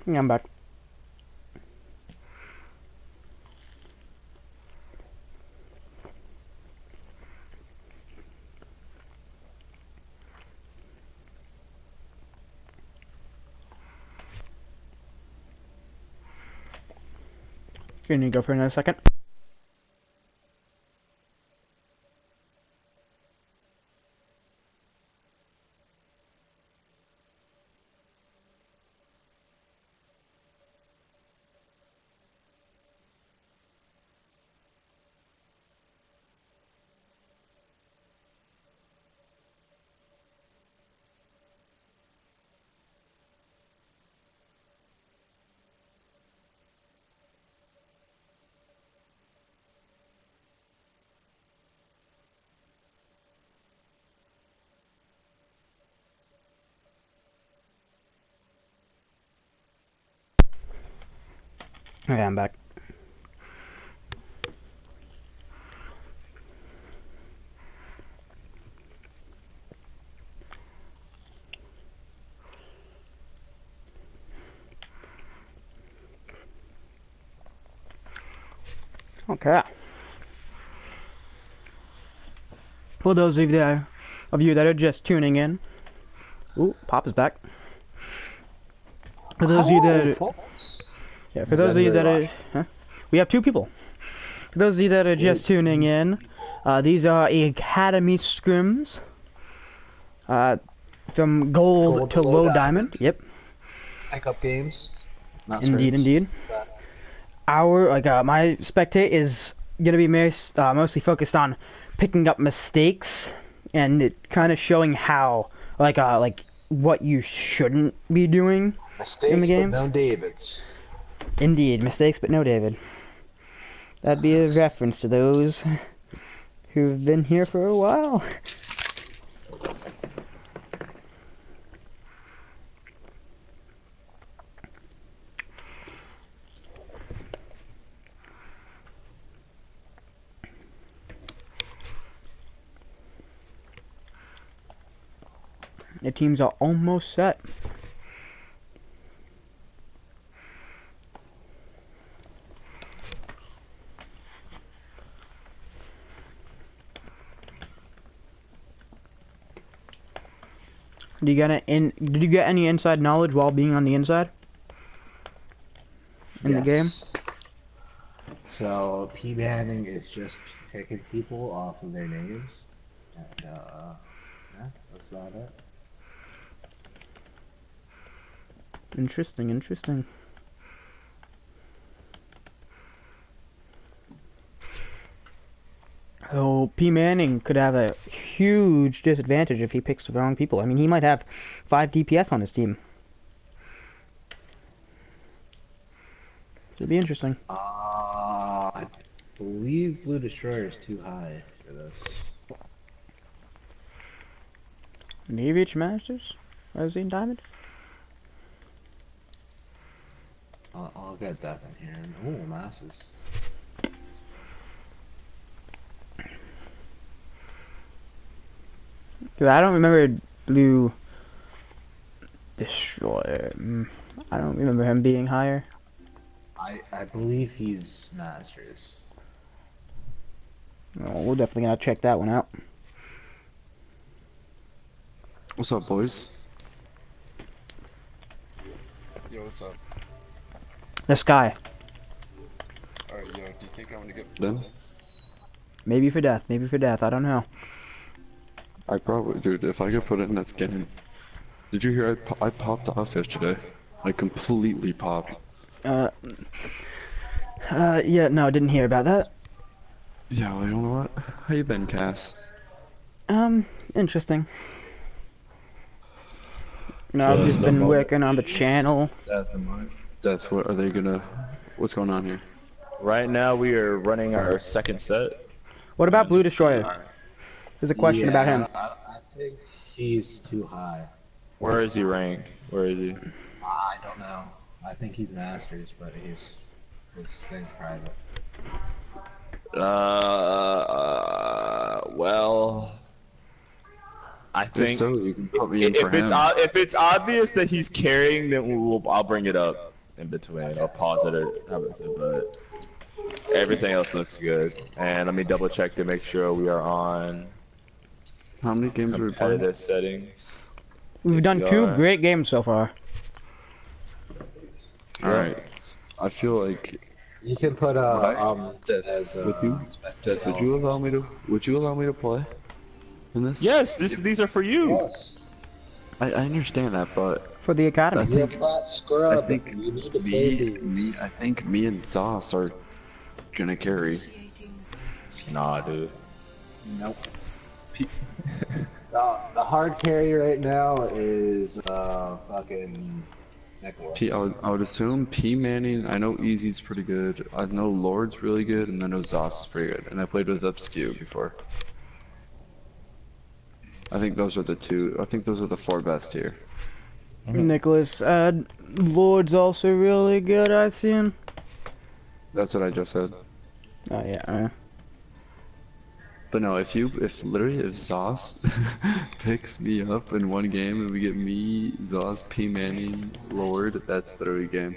S1: Yeah, I'm back. You need to go for another second. Okay, I'm back. Okay. For those of you that are just tuning in, ooh, Pop is back. For those of you that,
S4: folks.
S1: yeah, for those of you that are, we have 2 people. For those of you that are just tuning in, these are Academy scrims. From gold to low diamond. Yep.
S4: Pick-up games. Not
S1: Indeed,
S4: scrims.
S1: indeed. My spectate is gonna be mostly focused on picking up mistakes and it kind of showing how, like what you shouldn't be doing
S4: Mistakes,
S1: in the games.
S4: but no Davids.
S1: Indeed, mistakes, but no David. That'd be a reference to those who've been here for a while. The teams are almost set. Did you get any inside knowledge while being on the inside? In the game?
S4: So, P-banning is just picking people off of their names. And, yeah, that's about it.
S1: Interesting, interesting. So P. Manning could have a huge disadvantage if he picks the wrong people. I mean, he might have 5 DPS on his team. It'd be interesting.
S4: I believe Blue Destroyer is too high for this.
S1: Did he reach Masters? Or is he in Diamond?
S4: I'll get that in here. Oh, masses.
S1: Cause I don't remember Blue Destroyer. I don't remember him being higher.
S4: I believe he's Masters.
S1: Well, we're definitely gonna check that one out.
S6: What's up, boys?
S8: Yo, what's up?
S1: This guy.
S8: Alright, yo, do you think I'm gonna get
S6: Then?
S1: Maybe for death. Maybe for death. I don't know.
S6: I probably, dude, if I could put in that skin. Did you hear I popped off yesterday? I completely popped.
S1: Yeah, no, I didn't hear about that.
S6: Yeah, well, you know what? How you been, Cass?
S1: Interesting. No, I've just been working on the channel.
S6: Death, what are they gonna... What's going on here?
S9: Right now we are running our second set.
S1: What about Blue Destroyer? There's a question about him.
S4: I think he's too high.
S9: Where is he ranked? Where is he?
S4: I don't know. I think he's Masters, but his thing's private.
S9: Well, I think
S6: so you can put me in for
S9: if it's
S6: him.
S9: if it's obvious that he's carrying, then I'll bring it up. in between. I'll pause it or but everything else looks good. And let me double check to make sure we are on
S10: How many games are we playing?
S9: competitive settings.
S1: We've done 2 great games so far.
S10: Alright. I feel like
S4: You can put
S10: Des, would you allow me to play in this?
S9: Yes, these are for you.
S4: Yes.
S10: I understand that, but
S1: For the Academy.
S4: You're a fat scrub.
S10: I think
S4: you need to play these.
S10: me and Zos are gonna carry.
S9: Nah, dude.
S4: Nope. The hard carry right now is fucking Nicholas.
S10: I would assume P Manning. I know Easy's pretty good. I know Lord's really good, and I know Zos is pretty good. And I played with Upskew before. I think those are the 2. I think those are the 4 best here.
S1: Nicholas, Lord's also really good, I've seen.
S10: That's what I just said.
S1: Oh, yeah.
S10: But no, if Zos picks me up in one game and we get me, Zos, P Manning, Lord, that's the 3 game.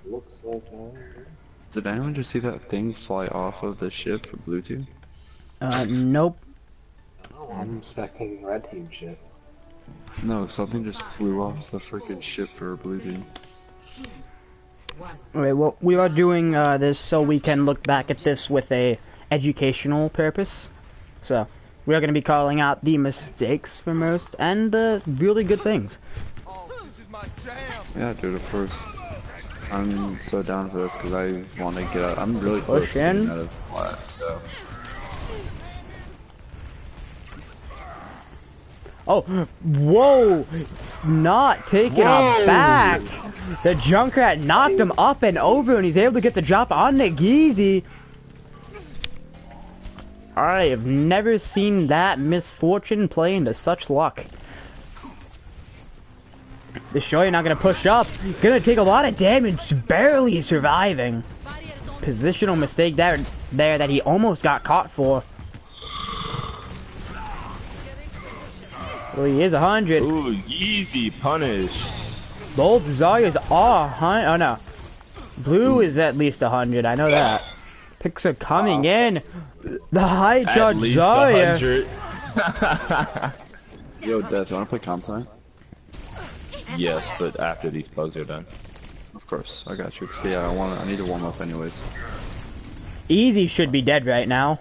S4: Looks like that.
S10: Did anyone just see that thing fly off of the ship for blue team?
S1: Nope.
S4: Oh, I'm expecting red team shit.
S10: No, something just flew off the freaking ship for blue team.
S1: Okay, well, we are doing this so we can look back at this with a educational purpose. So, we are going to be calling out the mistakes for most and the really good things.
S10: Yeah, dude, of course. I'm so down for this because I want to get out. I'm really close
S1: Push
S10: to getting
S1: in.
S10: out of flat, so.
S1: Oh, whoa! Not taken aback! The Junkrat knocked him up and over and he's able to get the drop on Nagizi. I have never seen that misfortune play into such luck. Destroyer not gonna push up. Gonna take a lot of damage, barely surviving. Positional mistake there that he almost got caught for. Well, he is 100.
S9: Ooh, easy punish.
S1: Both Zarya's are 100. Oh no. Blue is at least 100, I know that. Picks are coming in. The high charge
S9: At least
S1: Zarya.
S9: 100.
S10: Yo, Death, you wanna play comp time?
S9: Yes, but after these plugs are done.
S10: Of course, I got you. See, I need to warm up anyways.
S1: Easy should be dead right now.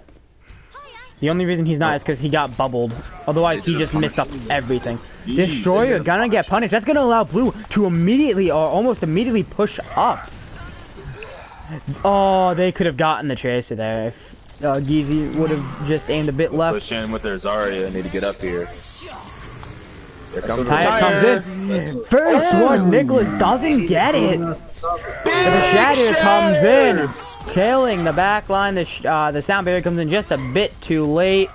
S1: The only reason he's not is because he got bubbled. Otherwise, he just missed up everything. Destroyer gonna get punished. That's gonna allow Blue to immediately or almost immediately push up. Oh, they could have gotten the Tracer there if Geezy would have just aimed a bit left.
S9: Push in with their Zarya. Need to get up here. Here comes the
S1: Taya comes in. First one, Nicholas doesn't get it. But the Shatter comes in, killing the back line. The sound barrier comes in just a bit too late.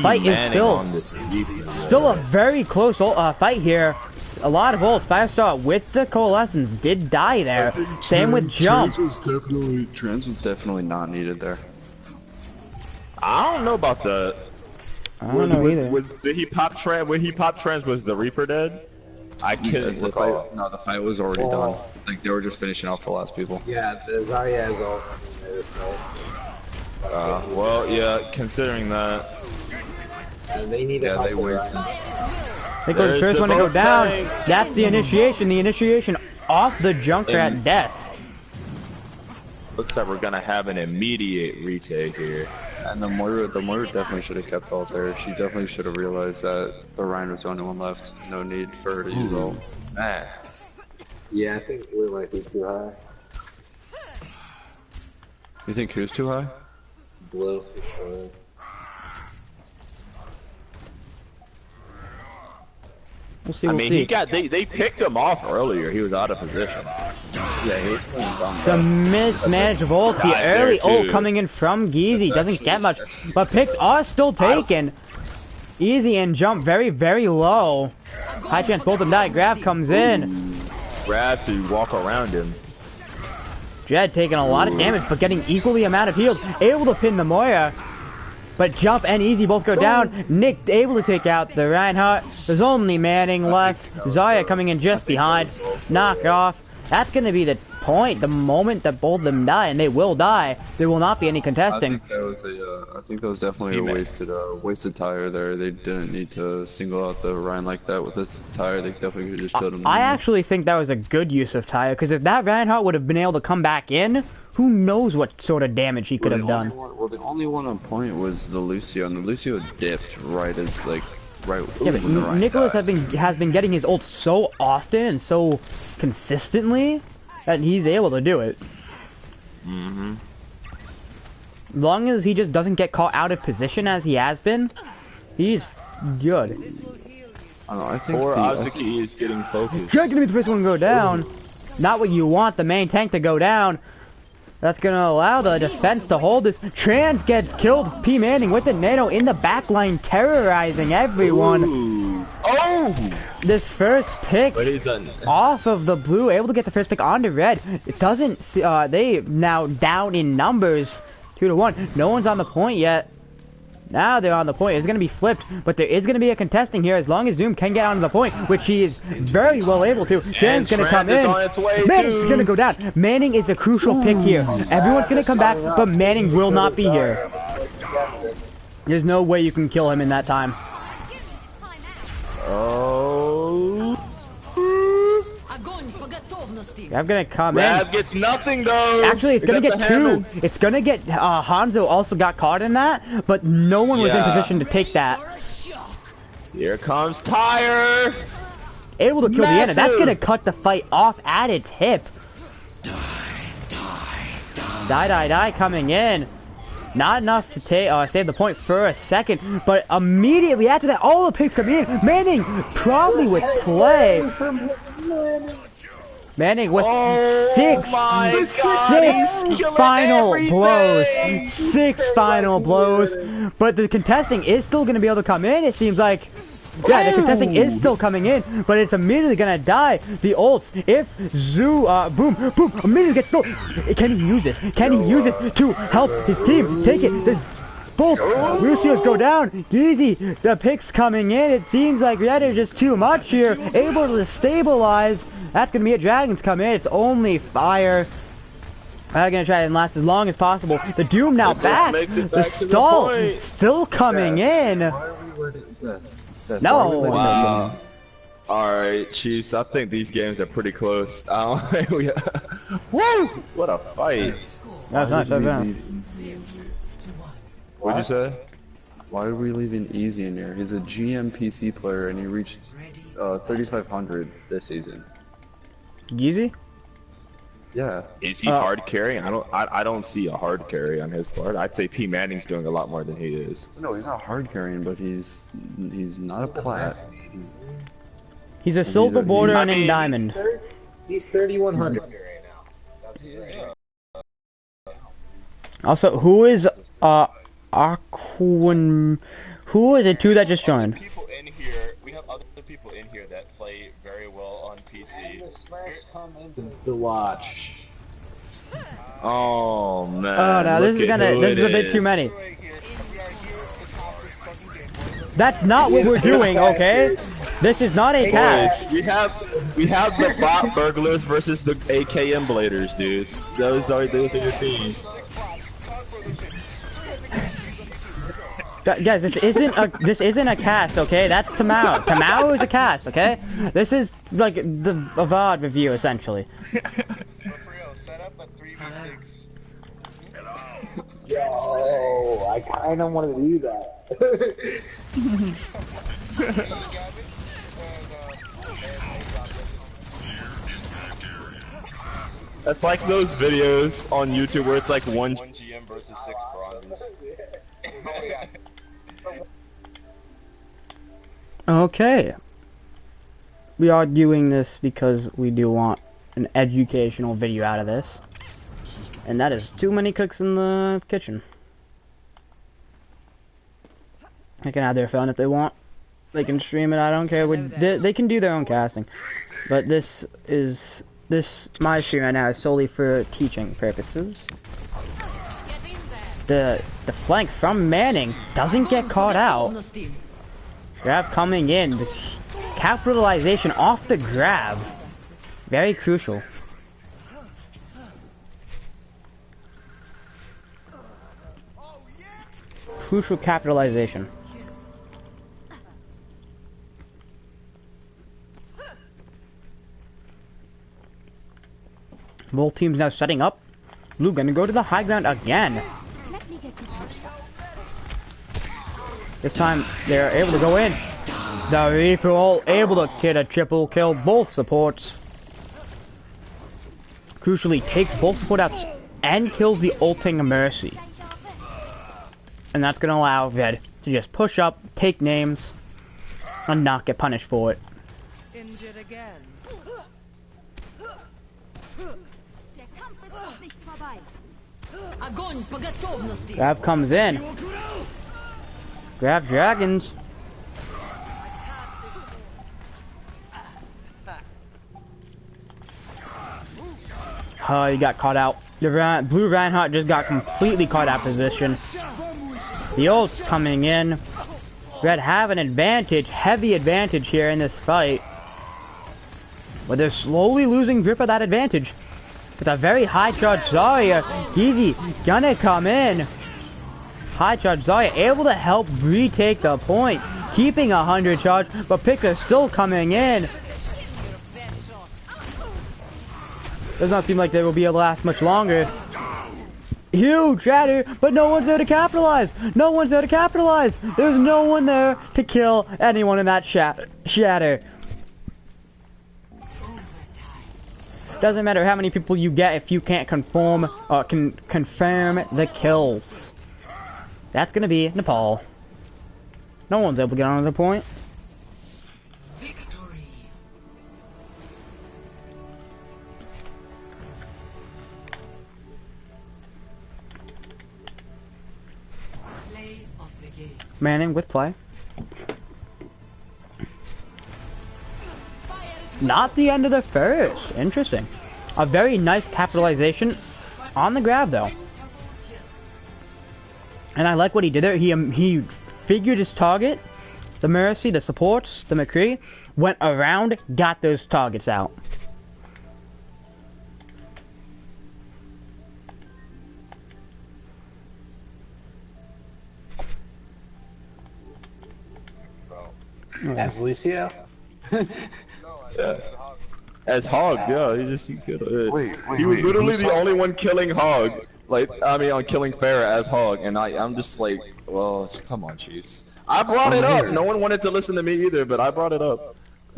S1: Fight is still a very close fight here. A lot of ults. Firestar with the Coalescence did die there. Same with Jump.
S10: Trans was definitely not needed there.
S9: I don't know about the.
S1: I don't know either.
S9: Did he pop trans? When he popped trans, was the Reaper dead? I couldn't recall.
S10: No, the fight was already done. Like they were just finishing off the last people.
S4: Yeah, the Zarya is all.
S9: Well, yeah. Considering that.
S4: And they need
S10: they wasted.
S1: Nicholas first one to go down. That's the initiation. The initiation off the Junkrat death.
S9: Looks like we're gonna have an immediate retake here.
S10: And the Moira definitely should have kept ult there. She definitely should have realized that the Ryan was the only one left. No need for her to use ult.
S9: Man.
S4: Yeah, I think we might be too high.
S10: You think who's too high?
S4: Blue, for sure.
S1: We'll see.
S9: I
S1: We'll
S9: mean,
S1: see.
S9: he got they picked him off earlier. He was out of position.
S10: Yeah, he was playing dumb.
S1: The mismanaged of ult, the
S9: Died there
S1: early ult
S9: too.
S1: coming in from Geezy doesn't get much, but picks are still taken. Easy and Jump very, very low. High chance both of them die. Grab comes in.
S9: Grab to walk around him.
S1: Jed taking a lot of damage, but getting equally amount of heals. Able to pin the Moira. But Jump and Easy both go down. Nick able to take out the Reinhardt. There's only Manning left. Zarya coming in just behind. Knock off. That's going to be the point. The moment that both of them die, and they will die, there will not be any contesting.
S10: I think that was definitely a wasted tire there. They didn't need to single out the Ryan like that with this tire. They definitely could have just killed him.
S1: I actually think that was a good use of tire, because if that Reinhardt would have been able to come back in, who knows what sort of damage he could have done.
S10: Well, the only one on point was the Lucio, and the Lucio dipped right as, like, right.
S1: Yeah, but Nicholas has been getting his ult so often and so consistently that he's able to do it.
S6: Mm-hmm.
S1: As long as he just doesn't get caught out of position as he has been, he's good.
S10: I don't know, I think
S6: Or Azuki is getting focused.
S1: You're gonna be the first one to go down. Not what you want the main tank to go down. That's gonna allow the defense to hold this. Trans gets killed. P Manning with the nano in the backline, terrorizing everyone.
S6: Ooh. Oh!
S1: This first pick off of the blue, able to get the first pick onto red. It doesn't. They now down in numbers, 2-1. No one's on the point yet. Now they're on the point. It's going to be flipped, but there is going to be a contesting here as long as Zoom can get onto the point, which he is very well able to. Dan's going to come in. Manning's going to go down. Manning is the crucial pick here. Everyone's going to come back, but Manning will not be here. There's no way you can kill him in that time.
S6: Oh.
S1: I'm gonna come
S6: Rab
S1: in.
S6: gets nothing though.
S1: Actually, it's gonna get two. It's gonna get Hanzo also got caught in that, but no one was in position to take that.
S6: Here comes Tyre.
S1: Able to kill the Ana. That's gonna cut the fight off at its hip. Die coming in. Not enough to save the point for a second, but immediately after that, all the picks come in. Manning probably with play. Manning with six final blows. 6 final blows. But the contesting is still going to be able to come in, it seems like. Yeah, the contesting is still coming in, but it's immediately going to die. The ults, if boom, immediately gets killed. Can he use this? Can he use this to help his team take it? Both Lucios go down. Easy. The picks coming in. It seems like that is just too much here. Able to stabilize. That's going to be it. Dragons come in. It's only fire. I'm going to try and last as long as possible. The Doom now back. The stall still coming in. No.
S6: Wow. Alright, Chiefs, I think these games are pretty close. Woo! What a fight.
S1: That's nice.
S6: What'd you say?
S10: Why are we leaving Easy in there? He's a GM PC player and he reached 3,500 this season.
S1: Easy?
S10: Yeah.
S6: Is he hard carrying? I don't see a hard carry on his part. I'd say P Manning's doing a lot more than he is.
S10: No, he's not hard carrying, but he's not a plat.
S1: He's a silver border and in diamond.
S4: He's 3,100 right now.
S1: Also, who is Aquan? Who are the two that just joined?
S9: We have other people in here that play very well on PC.
S4: The watch.
S6: Oh man.
S1: Oh no, this is a bit too many. That's not what we're doing, okay? This is not a cast.
S6: We have the bot burglars versus the AKM bladers, dudes. Those are your teams.
S1: Guys, this isn't a cast, okay? That's Tamao. Tamao is a cast, okay? This is like a VOD review essentially.
S9: Set up a 3v6.
S4: Yo, I kind of want to do that.
S6: That's like those videos on YouTube where it's like one
S9: GM versus 6 bronzes.
S1: Okay. We are doing this because we do want an educational video out of this. And that is too many cooks in the kitchen. They can have their phone if they want. They can stream it, I don't care. They can do their own casting. But this is my stream right now is solely for teaching purposes. The flank from Manning doesn't get caught out. Grab coming in. This capitalization off the grab. Very crucial. Crucial capitalization. Both teams now setting up. Blue gonna go to the high ground again. This time they're able to go in. The Reaper all able to get a triple kill both supports. Crucially takes both support outs and kills the ulting Mercy. And that's gonna allow Ved to just push up, take names, and not get punished for it.
S3: Injured again.
S1: Grab comes in. Grab dragons. Oh, he got caught out. The blue Reinhardt just got completely caught out of position. The ult's coming in. Red have an advantage, heavy advantage here in this fight. But they're slowly losing grip of that advantage. With a very high charge Zarya, Easy gonna come in. High charge Zarya able to help retake the point, keeping 100 charge, but Pika still coming in. Does not seem like they will be able to last much longer. Huge shatter, but no one's there to capitalize. No one's there to capitalize. There's no one there to kill anyone in that shatter. Doesn't matter how many people you get if you can't confirm the kills. That's gonna be Nepal. No one's able to get on the point.
S3: Victory. Play of the game.
S1: Manning with play. Not the end of the first. Interesting. A very nice capitalization on the grab though. And I like what he did there. He figured his target. The Mercy, the supports, the McCree, went around, got those targets out.
S4: As Lucio?
S9: Yeah. As Hog, yeah, he could.
S10: Wait,
S9: he was literally
S10: who's
S9: the only one killing Hog. Like, I mean, on killing Pharah as Hog, and I'm just like, well, come on, Chiefs. I brought it up. No one wanted to listen to me either, but I brought it up.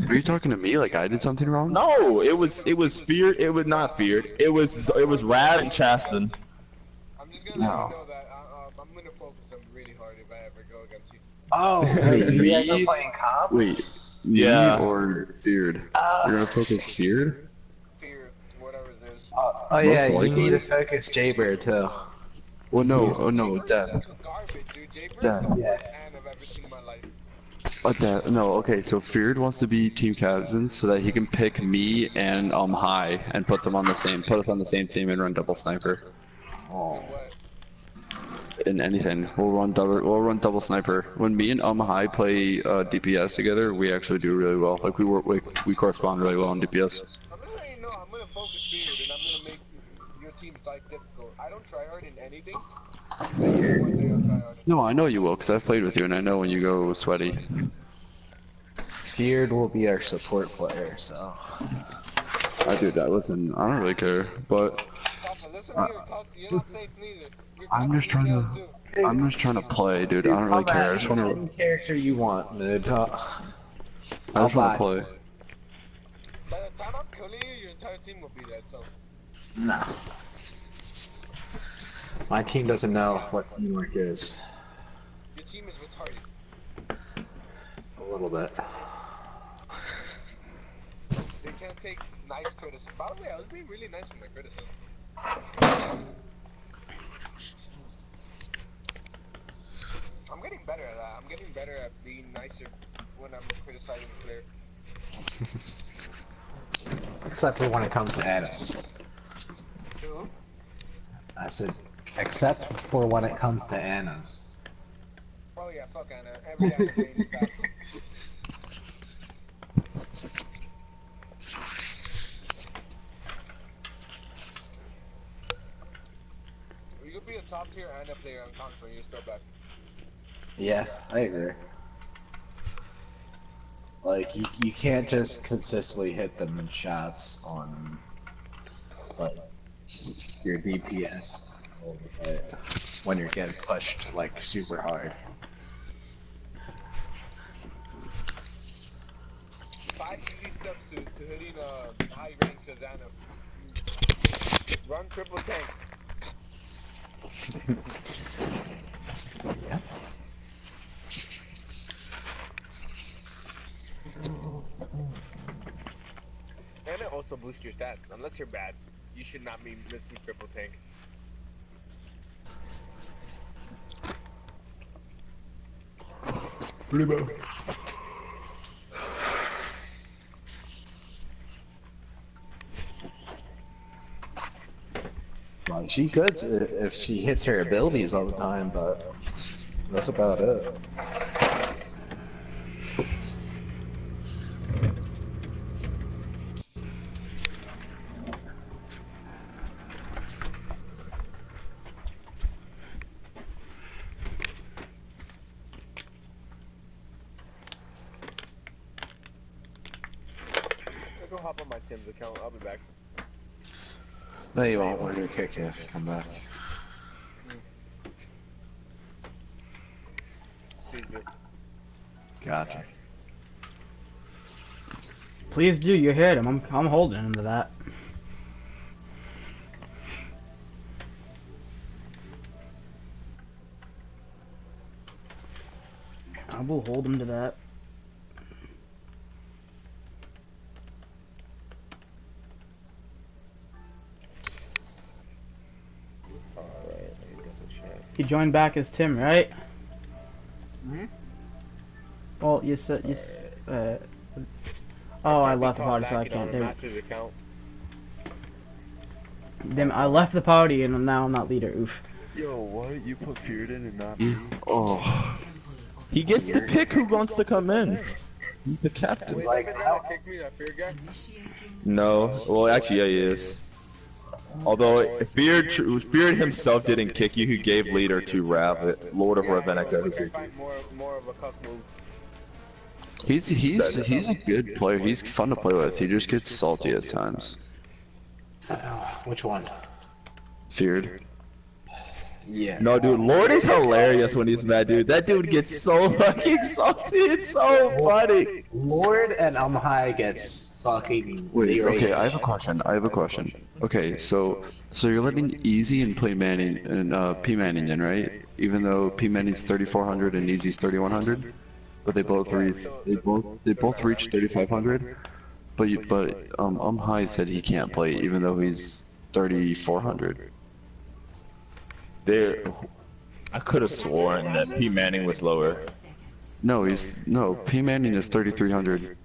S10: Are you talking to me like I did something wrong?
S9: No, it was feared. It was not feared. It was Rad and Chaston.
S2: I'm just gonna let you know that I'm gonna focus them really hard if I ever go against you.
S4: Oh, wait, you guys are playing comp?
S10: Wait,
S9: Yeah.
S10: me or feared? You're gonna focus feared?
S2: Fear, whatever it is.
S4: Oh yeah, you
S10: likely.
S4: need to focus Jaybird too.
S10: Well, no, oh no, Death.
S2: Garbage, dude. Jaybird
S10: Death.
S2: is the worst hand I've ever seen in my life.
S10: Death. No, okay, so feared wants to be team captain so that he can pick me and High and put us on the same team and run double sniper.
S4: Oh.
S10: In anything, we'll run double sniper. When me and High play DPS together, we actually do really well. Like we correspond really well on DPS.
S2: I'm just letting you know I'm gonna focus Feared and I'm gonna make your team's life difficult. I don't try hard in anything. Maybe one day I'll try hard.
S10: No, I know you will, because I've played with you, and I know when you go sweaty.
S4: Feared will be our support player, so.
S10: I do that. Listen, I don't really care, but
S2: Papa, listen here, Papa, you're not safe neither.
S10: I'm just trying to play, dude. I don't really care. I just want
S4: Any character you want, dude.
S10: to play.
S2: By the time I'm killing you, your entire team will be dead, so.
S4: No. My team doesn't know what teamwork is.
S2: Your team is retarded.
S4: A little bit.
S2: They can't take nice criticism. By the way, I was being really nice with my criticism. I'm getting better at that. I'm getting better at being nicer when I'm criticizing a player.
S4: Except for when it comes to Anna's. I said, except for when it comes to Anna's.
S2: Oh yeah, fuck Anna. Every Anna game is bad. You could be a top tier Anna player on console and you're still bad.
S4: Yeah, I agree. Like, you can't just consistently hit them in shots on, like, your DPS when you're getting pushed, like, super hard.
S2: 5 easy steps to hitting high rank Shazana. Run triple tank.
S4: Yeah.
S2: And it also boosts your stats. Unless you're bad, you should not be missing triple tank.
S4: Pretty bad. Well, she could if she hits her abilities all the time, but that's about it.
S2: Go hop on my Tim's account. I'll be back.
S4: No, you won't. We're gonna kick you if you come back. Gotcha.
S1: Please do. You hit him. I'm holding him to that. I will hold him to that. He joined back as Tim, right?
S2: Mm-hmm.
S1: Well, you said oh, I left the party, so I can't do it. Then I left the party, and now I'm not leader. Oof.
S8: Yo, what? You put Feared in and not me?
S9: Oh. He gets to pick who wants to come in. He's the captain.
S2: Wait, like, kick me, that Feared guy?
S9: No. Well, actually, yeah, he is. Although, if Feared himself didn't kick you, he gave leader to Rav, Lord of Ravenica.
S2: More of a cuck move.
S10: He's a good player. He's fun to play with. He just gets salty at times.
S4: Which one?
S10: Feared.
S4: Yeah.
S9: No, dude, Lord is hilarious when he's mad, dude. That dude gets so fucking salty. It's so funny.
S4: Lord and High gets fucking.
S10: Wait,
S4: irate.
S10: okay, I have a question. Okay, so you're letting Easy and play Manning and P Manning in, right? Even though P Manning's 3400 and Easy's 3100, but they both reached 3500. But High said he can't play even though he's 3400.
S9: I could have sworn that P Manning was lower.
S10: No, P Manning is 3300.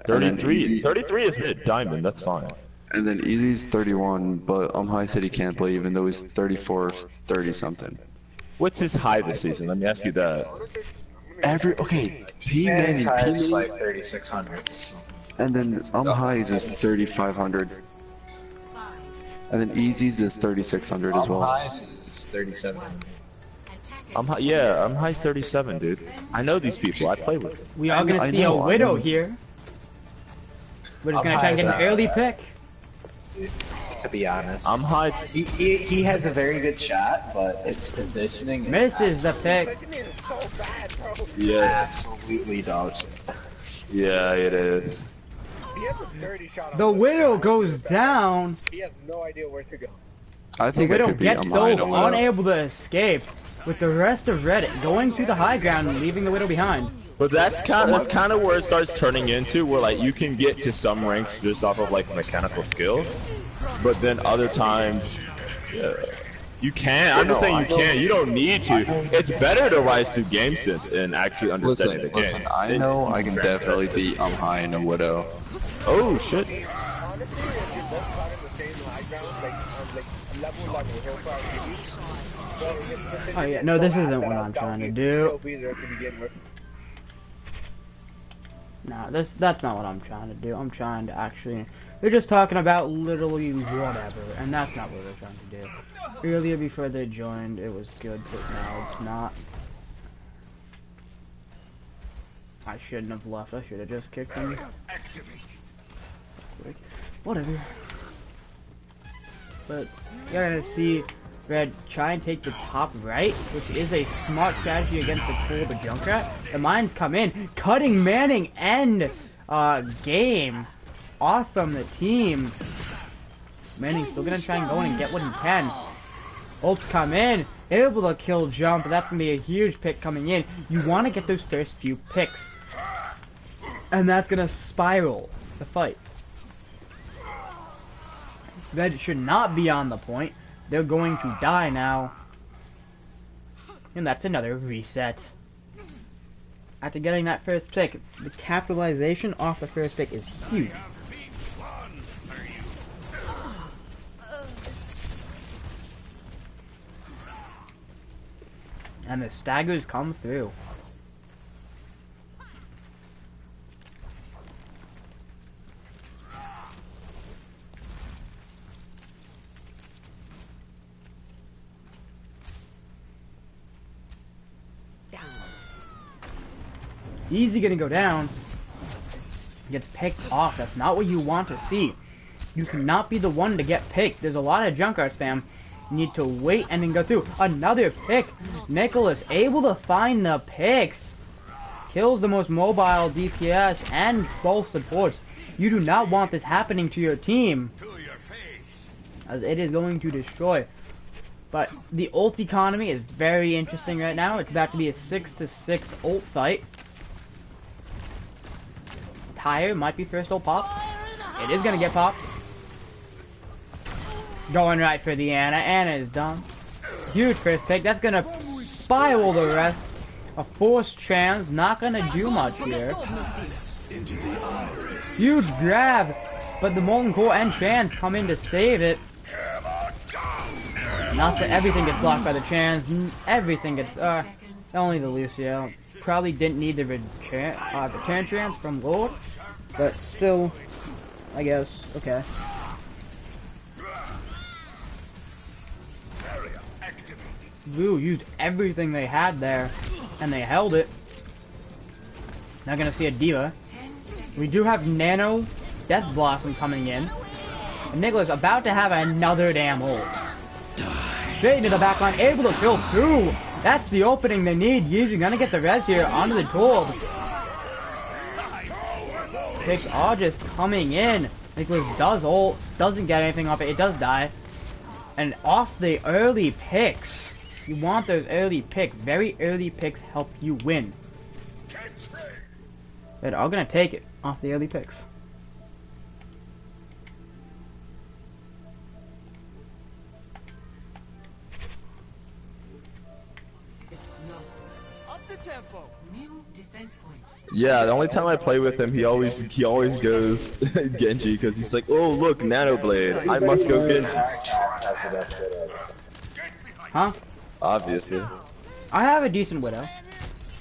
S9: 33 is mid diamond. That's fine.
S10: And then Easy's 31, but High said he can't play even though he's 34, 30 something.
S9: What's his high this season? Let me ask you that.
S10: P Manning
S4: is like 3600.
S10: and then High is 3500. And then Easy's is 3600 as well.
S4: High is 37.
S9: I'm high 37, dude. I know these people. I play with them.
S1: We are gonna see a Widow here. We're just gonna try and get an early pick.
S4: To be honest,
S9: I'm high.
S4: He has a very good shot, but its positioning
S1: Misses the pick.
S9: Yes.
S4: absolutely dog shit.
S9: Yeah, it is.
S2: He has a dirty shot on
S1: The Widow goes down.
S2: He has no idea where to go.
S10: I
S1: The
S10: think it
S1: Widow
S10: could be
S1: gets so
S10: mine.
S1: unable to escape, with the rest of Reddit going to the high ground and leaving the Widow behind.
S9: But that's kind of where it starts turning into, where like you can get to some ranks just off of like mechanical skill, but then other times, yeah. You can. I'm just saying you can. You don't need to. It's better to rise through game sense and actually understand the game.
S10: Listen, I know I can definitely beat high in a Widow.
S9: Oh shit.
S2: Honestly, if you're both talking the same high ground, like level, hillside,
S1: Oh yeah, no, this isn't what I'm trying to do. No, that's not what I'm trying to do. I'm trying to actually... They're just talking about literally whatever, and that's not what they're trying to do. Earlier, before they joined, it was good, but now it's not. I shouldn't have left. I should have just kicked them. Whatever. But you're gonna see Red try and take the top right, which is a smart strategy against the Tool the Junkrat. The mines come in, cutting Manning and game off from the team. Manning's still gonna try and go in and get what he can. Ults come in, able to kill Jump. That's gonna be a huge pick coming in. You want to get those first few picks, and that's gonna spiral the fight. Red should not be on the point. They're going to die now. And that's another reset. After getting that first pick, the capitalization off the first pick is huge. And the staggers come through. Easy gonna go down. Gets picked off. That's not what you want to see. You cannot be the one to get picked. There's a lot of Junkarts fam. You need to wait and then go through. Another pick. Nicholas able to find the picks. Kills the most mobile DPS and both supports. You do not want this happening to your team, as it is going to destroy. But the ult economy is very interesting right now. It's about to be a 6-6 ult fight. Tyre might be first ult pop. It is gonna get popped. Going right for the Ana. Ana is done. Huge first pick. That's gonna spiral the rest. A forced trans, not gonna do much here. Huge grab, but the Molten Core and trans come in to save it. Not that everything gets blocked by the trans. Everything gets only the Lucio. Probably didn't need the return trans from Lord, but still, I guess okay. Blue used everything they had there, and they held it. Not gonna see a D.Va. We do have Nano Death Blossom coming in. And Nicholas about to have another damn ult. Straight into the back line, able to kill through. That's the opening they need. Yeezy gonna get the res here onto the Torb. Picks are just coming in. Nicholas does ult, doesn't get anything off it, it does die. And off the early picks. You want those early picks. Very early picks help you win. They're all gonna take it off the early picks.
S3: Up the tempo. New defense point.
S9: Yeah, the only time I play with him, he always goes Genji because he's like, oh look, Nanoblade, I must go Genji.
S1: Huh?
S9: Obviously.
S1: I have a decent Widow.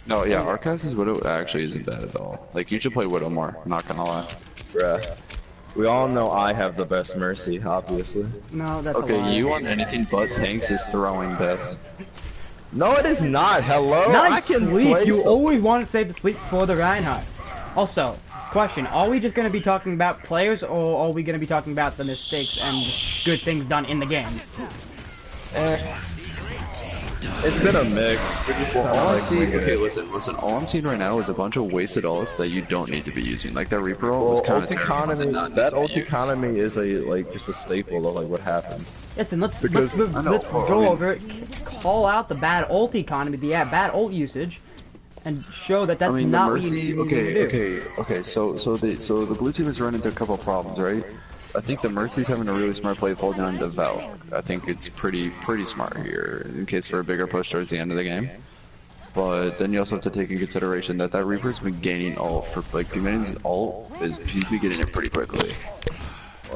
S10: No, yeah, Arcas's Widow actually isn't bad at all. Like, you should play Widow more, I'm not gonna lie.
S9: Bruh. We all know I have the best Mercy, obviously.
S1: No, that's a lie.
S10: Okay, you on anything but tanks is throwing death.
S9: No, it is not. Hello?
S1: Nice
S9: I can
S1: sleep.
S9: play
S1: You
S9: some...
S1: always want to save the sleep for the Reinhardt. Also, question, are we just going to be talking about players, or are we going to be talking about the mistakes and good things done in the game?
S9: It's been a mix. We're just
S10: All I'm
S9: like
S10: seeing, okay, listen, all I'm seeing right now is a bunch of wasted ults that you don't need to be using. Like, that Reaper ult was kind of terrible.
S9: That ult economy is just a staple of like what happens.
S1: Listen, let's
S9: Because-
S1: go over it, call out the bad ult economy, the bad ult usage, and show that that's
S10: I mean,
S1: not
S10: the
S1: what you
S10: Mercy,
S1: need to do.
S10: okay, so the blue team has run into a couple of problems, right? I think the Mercy's having a really smart play of holding on to Valk. I think it's pretty smart here in case for a bigger push towards the end of the game. But then you also have to take in consideration that Reaper's been gaining ult for like P-Man's ult he's been getting it pretty quickly.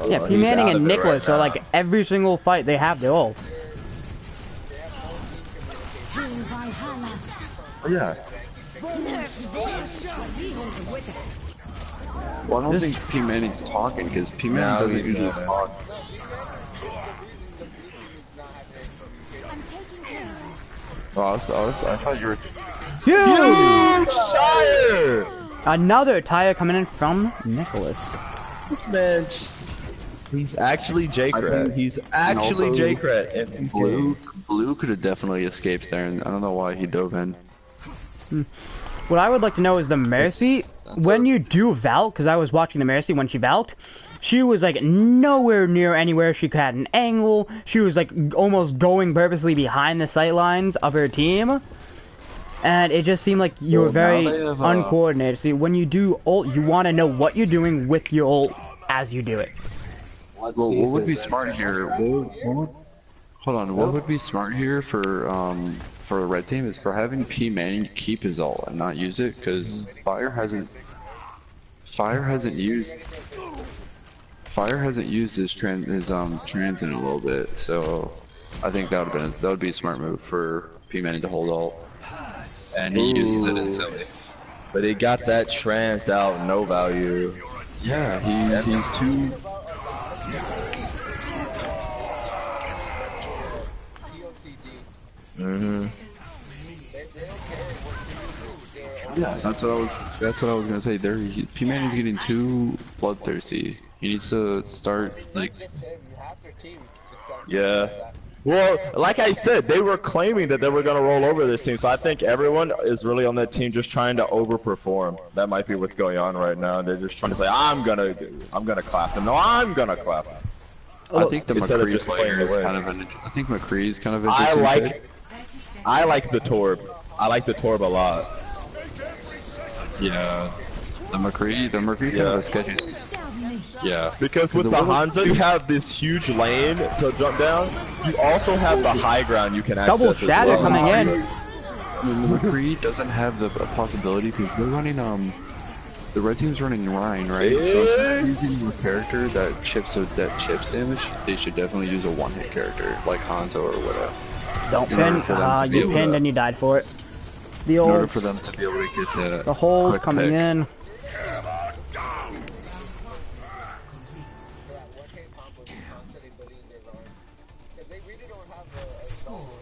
S1: Yeah, P Manning and Nicholas are like every single fight they have the ult.
S10: Oh, yeah. Well, I don't think P Manning's talking because P Manning doesn't usually talk. Oh, I thought you were.
S1: Huge
S9: Tire!
S1: Another tire coming in from Nicholas.
S9: This man, he's actually J-Cred. He's actually J-Cred in these games.
S10: Blue could have definitely escaped there, and I don't know why he dove in.
S1: What I would like to know is the Mercy, when you do Valk, because I was watching the Mercy when she Valked, she was like nowhere near anywhere she had an angle. She was like almost going purposely behind the sight lines of her team. And it just seemed like you were very uncoordinated. So when you do ult, you want to know what you're doing with your ult as you do it.
S10: Well, what would be smart here? Hold on. What would be smart here for the red team is for having P Manning keep his ult and not use it because Fire hasn't used his trans in a little bit. So I think that would be a smart move for P Manning to hold ult. And he uses it instantly.
S9: But he got that transed out, no value.
S10: Yeah, he's too. Yeah, that's what I was gonna say. P Manning's getting too bloodthirsty. He needs to start like.
S9: Yeah. Well, like I said, they were claiming that they were going to roll over this team, so I think everyone is really on that team just trying to overperform. That might be what's going on right now. They're just trying to say, I'm gonna clap them. No, I'm gonna clap them.
S10: I think the McCree player is kind of an. I think McCree's kind of.
S9: I like the Torb. I like the Torb a lot.
S10: Yeah. The McCree kind of a sketchy. Yeah.
S9: Because with the Hanzo, you have this huge lane to jump down. You also have the high ground you can access.
S1: Double shatter
S9: as well.
S1: coming in.
S10: McCree doesn't have the possibility because they're running the red team's running Rhine, right? So instead of using a character that chips damage, they should definitely use a one-hit character like Hanzo or whatever.
S1: Don't pin. You pinned and you died for it.
S10: In order for them to be able to get
S1: the hold coming in.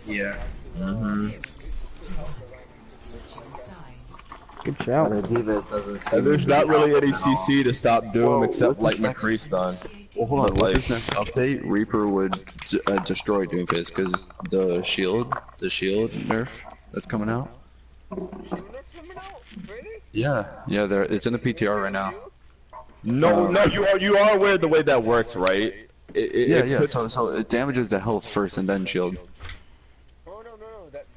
S9: Yeah.
S1: Good shout.
S9: There's not really any CC to stop Doom except like McCree stun.
S10: Well, hold on. With this next update, Reaper would destroy Doomfist because the shield nerf that's coming out. Yeah, it's in the PTR right now.
S9: No, you are aware of the way that works, right?
S10: So it damages the health first and then shield.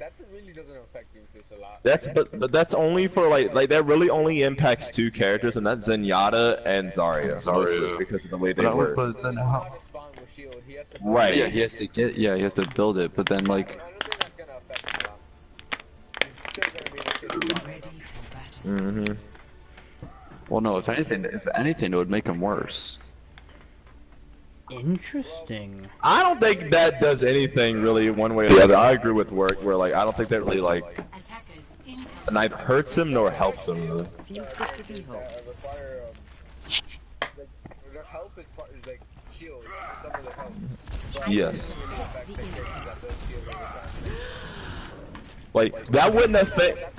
S2: That really doesn't affect Doomfist a lot.
S9: But that's only for like that really only impacts two characters, and that's Zenyatta and Zarya. Mostly because of the way they work.
S10: But then how?
S9: Right.
S10: Yeah, he has to build it, but then like. Well, no. If anything, it would make him worse.
S1: Interesting.
S9: I don't think that does anything really one way or the other. I agree with work where like I don't think that really like neither hurts him nor helps him. Really. Yes. Like that wouldn't affect.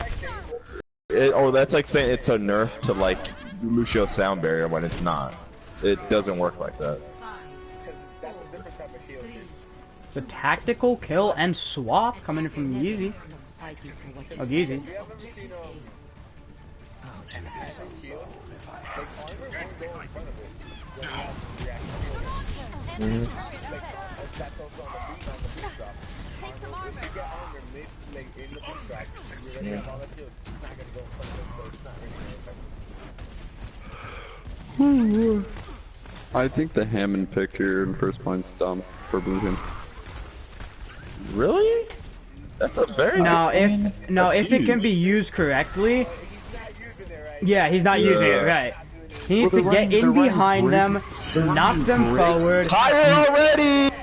S9: That's like saying it's a nerf to like Lucio sound barrier when it's not. It doesn't work like that.
S1: The tactical kill and swap coming in from Yeezy. Oh, Yeezy.
S10: I think the Hammond pick here in first point's dumb for blue team.
S9: Really? That's a very
S1: No,
S9: good
S1: if it
S9: huge.
S1: can be used correctly. Yeah, he's not using it right. He needs
S10: Well,
S1: to
S10: they're
S1: get in
S10: running
S1: behind
S10: break.
S1: them,
S10: They're
S1: knock
S10: running
S1: them
S10: break.
S1: forward.
S9: Tyler already!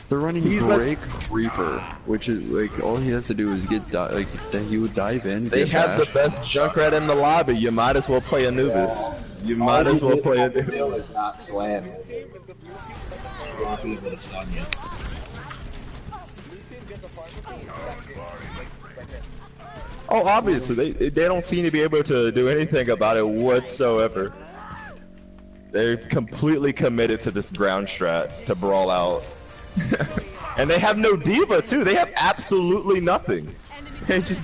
S10: They're running
S9: He's like-
S10: break Reaper, which is like all he has to do is get he would dive in.
S9: They
S10: get
S9: have the
S10: bash.
S9: best Junkrat in the lobby. You might as well play Anubis. You might as well play Anubis.
S4: Bill is not slam. Won't be able to stun you.
S9: Oh, obviously they don't seem to be able to do anything about it whatsoever. They're completely committed to this ground strat to brawl out, and they have no diva too. They have absolutely nothing. They just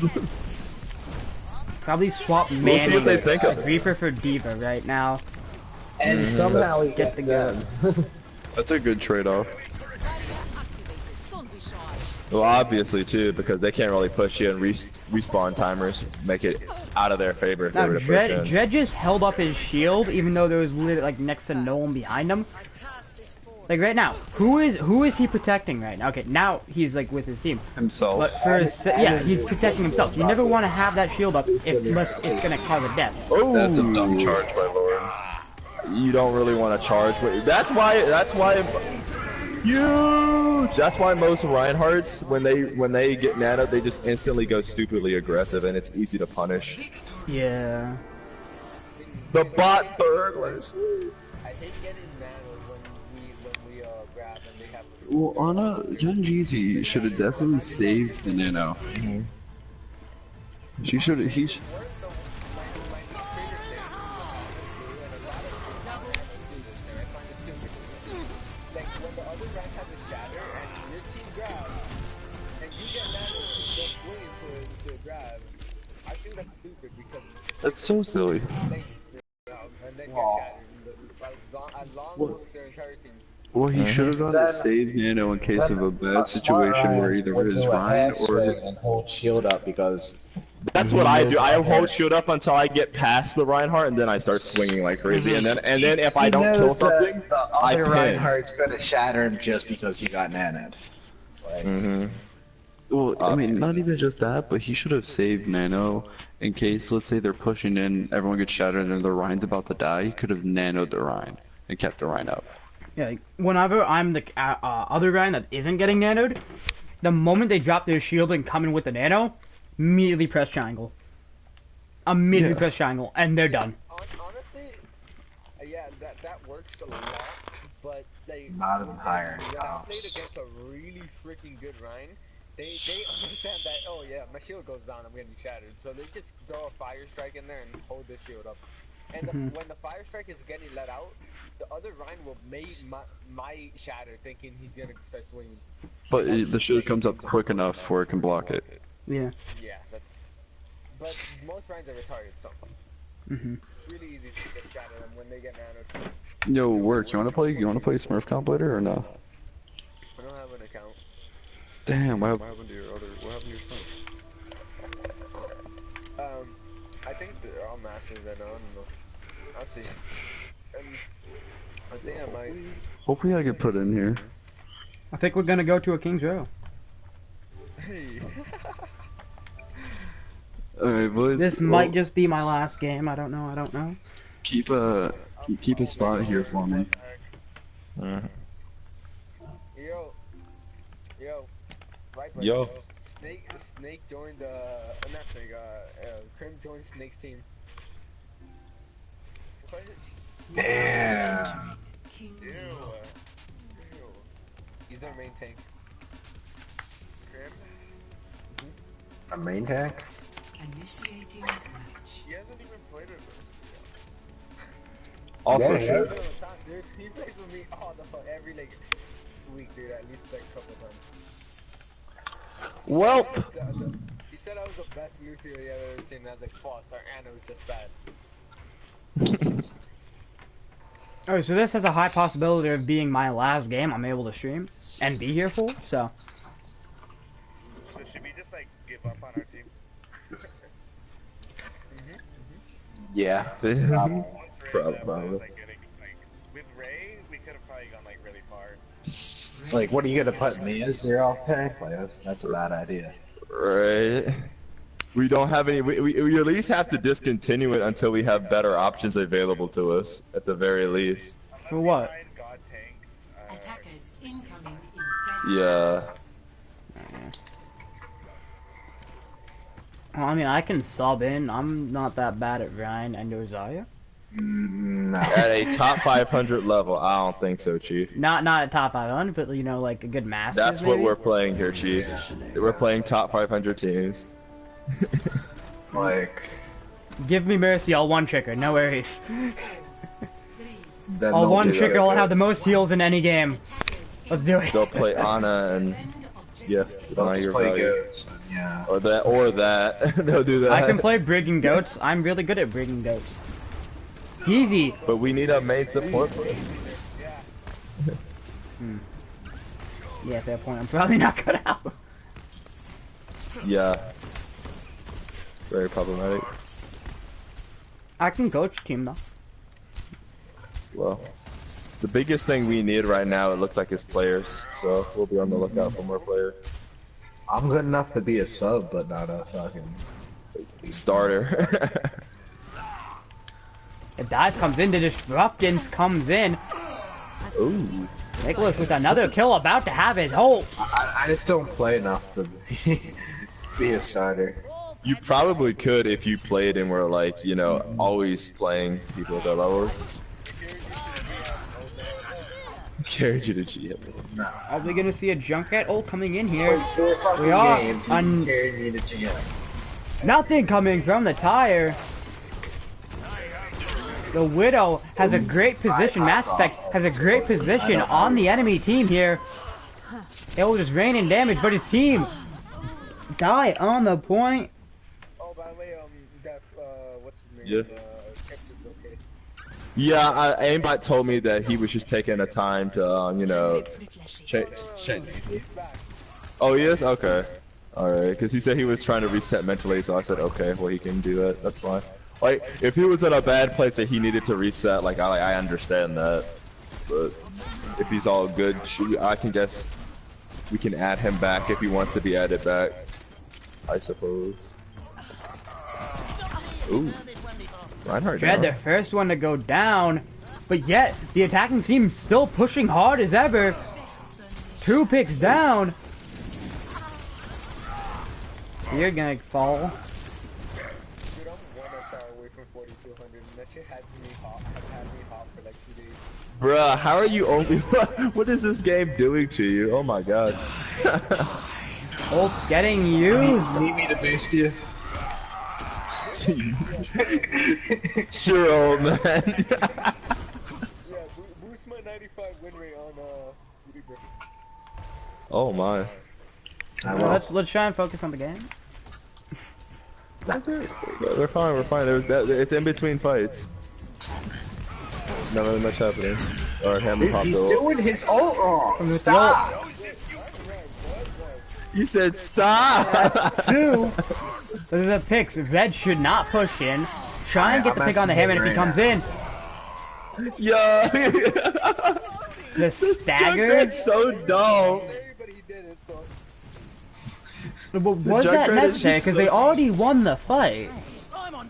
S1: Probably swap
S9: We'll
S1: Manny
S9: see what they think of it.
S1: Reaper for Diva right now.
S4: And somehow he
S1: Get the
S4: gets
S1: gun.
S10: That's a good trade-off.
S9: well, obviously too, because they can't really push you and respawn timers make it out of their favor if they
S1: Now,
S9: were to push in.
S1: Dred just held up his shield, even though there was literally like next to no one behind him. Like right now, who is he protecting right now? Okay, now he's like with his team.
S10: Himself.
S1: But for yeah, he's protecting himself. You never want to have that shield up unless it's gonna cause a death.
S9: Oh,
S10: That's a dumb charge by Lord.
S9: You don't really want to charge, but that's why huge. That's why most Reinhardts when they get nano, they just instantly go stupidly aggressive, and it's easy to punish.
S1: Yeah.
S9: The bot burglars.
S2: I hate getting nano when we grab and they have.
S10: Well, Ana Genjizi should have definitely saved the nano. She should. He.
S2: Like when the other rank has a shatter and your team grabs and you get nano just waiting to grab, I think that's stupid because
S10: That's so silly.
S2: they and then get shattered. As long as their entire team.
S10: Well, he should have done the save nano in case of a bad situation where either his Ryan or
S4: and hold shield up because
S9: That's what I do. I hold shield up until I get past the Reinhardt, and then I start swinging like crazy. And then if I don't kill something,
S4: the
S9: I
S4: other
S9: pin.
S4: Reinhardt's gonna shatter him just because he got nanoed. Like,
S10: well, I mean, not even just that, but he should have saved nano in case, let's say they're pushing in, everyone gets shattered, and the Ryan's about to die. He could have nanoed the Ryan and kept the Ryan up.
S1: Yeah, like, whenever I'm the other Ryan that isn't getting nanoed, the moment they drop their shield and come in with the nano, immediately press triangle. Immediately press triangle, and they're done.
S2: Honestly, yeah, that works a lot, but they
S4: not in higher
S2: when I played
S4: house.
S2: against a really freaking good Ryan, they understand that, oh yeah, my shield goes down, I'm gonna be shattered. So they just throw a fire strike in there and hold this shield up. And when the fire strike is getting let out, the other Ryan will make my shatter thinking he's gonna start swinging.
S10: But the shield comes up quick enough where it can block it.
S1: Yeah.
S2: Yeah, that's. But most Ryans are retarded, so. It's really easy to get shattered them when they get nanoed.
S10: Yo, work. You wanna play Smurf comp later or no?
S2: I don't have an account.
S10: Damn.
S8: What happened to your son?
S2: I think they're all masters. I don't know. I'll see. I think I might.
S10: Hopefully I get put in here.
S1: I think we're gonna go to a King's Row.
S2: Hey.
S10: Alright, boys.
S1: This might just be my last game. I don't know.
S10: keep a spot here for me.
S2: Yo. Right,
S9: Yo.
S2: Snake joined not Snake, Crim joined Snake's team.
S4: Damn.
S2: Ew. He's our main tank. Crim?
S4: A main tank?
S3: Initiating match.
S2: He hasn't even played with us.
S9: Also
S4: Yeah,
S9: true.
S2: Dude, he plays with me every like week, dude, at least like a couple of times.
S9: Well,
S2: He said I was the best Lucio he had ever seen, and I was like, false, our Ana was just bad.
S1: Alright, so this has a high possibility of being my last game I'm able to stream and be here for, so.
S2: So should we just like give up on our team?
S4: Yeah.
S9: Probably.
S2: Like getting, like, with
S4: Like, what are you gonna put me as zero off tank? Like, that's a bad idea.
S9: Right. We don't have any. We at least have to discontinue it until we have better options available to us, at the very least.
S1: For what?
S3: Attackers incoming in 30
S9: Yeah.
S1: Well, I mean, I can sub in. I'm not that bad at Ryan and Ozaya.
S4: No.
S9: At a top 500 level, I don't think so, Chief.
S1: Not at top 500, but you know, like a good master.
S9: That's what we're playing here, Chief. We're playing top 500 teams.
S4: Like,
S1: Give me Mercy, I'll one tricker, no worries.
S4: then
S1: I'll
S4: they'll
S1: one
S4: do
S1: tricker,
S4: it.
S1: I'll have the most heals in any game. Let's do it.
S9: They'll play Ana and yeah,
S4: They'll just
S9: your
S4: play
S9: value.
S4: goats. Yeah.
S9: Or that. They'll do that.
S1: I can play Brigging Goats. I'm really good at Brigging Goats. Easy.
S9: But we need a main support.
S1: Yeah, fair point. I'm probably not good out.
S9: Yeah. Very problematic.
S1: I can coach team though.
S9: Well, the biggest thing we need right now, it looks like, is players. So we'll be on the lookout for more players.
S4: I'm good enough to be a sub, but not a fucking
S9: Starter.
S1: If Dive comes in, the Disruptance comes in.
S9: Ooh.
S1: Nicholas with another kill, about to have his ult.
S4: I just don't play enough to be a starter.
S9: You probably could if you played and were like, you know, always playing people at that level. Carried you to G.
S4: No.
S1: Are we gonna see a Junkrat ult coming in here?
S4: We
S1: We are.
S4: games, you carried me to GM.
S1: Nothing coming from the tire. The Widow has a great position. Mass Effect has a great position on the enemy team here. It will just rain in damage, but his team die on the point.
S2: Oh, by the way, that, what's his
S9: Yeah.
S2: name? Captain's okay.
S9: Yeah, Aimbot told me that he was just taking the time to, you know, check.
S2: He's back.
S9: Oh, he is? Okay. Alright, because he said he was trying to reset mentally, so I said, okay, well, he can do that. That's fine. Like, if he was in a bad place that he needed to reset, like, I understand that. But if he's all good, I can guess we can add him back if he wants to be added back. I suppose. Ooh. Reinhardt
S1: Dread,
S9: down.
S1: the first one to go down, but yet the attacking team still pushing hard as ever. 2 picks down. You're gonna fall.
S2: Dude, I'm 1 star away from 4200, and that shit had me hot for like 2 days.
S9: Bruh, how are you only? What is this game doing to you? Oh my god.
S1: Ult's getting you.
S4: Need me to boost you?
S9: Sure, old man.
S2: Yeah, boost my 95 win rate on, Reaper.
S9: Oh my.
S1: Let's try and focus on the game.
S9: We're fine. It's in between fights. Not really much happening. Alright, Hammer popped
S4: He's
S9: ult.
S4: doing his ult wrong.
S1: the
S4: Stop.
S9: You said stop!
S1: 2. The picks. Red should not push in. Try and get the pick on the hammer if he comes in.
S9: Yo!
S1: The stagger.
S9: Junkrat's so dumb.
S2: But he did it, so.
S1: But was that
S9: Junkrat is
S1: necessary?
S9: just
S1: Because
S9: so-
S1: they already won the fight.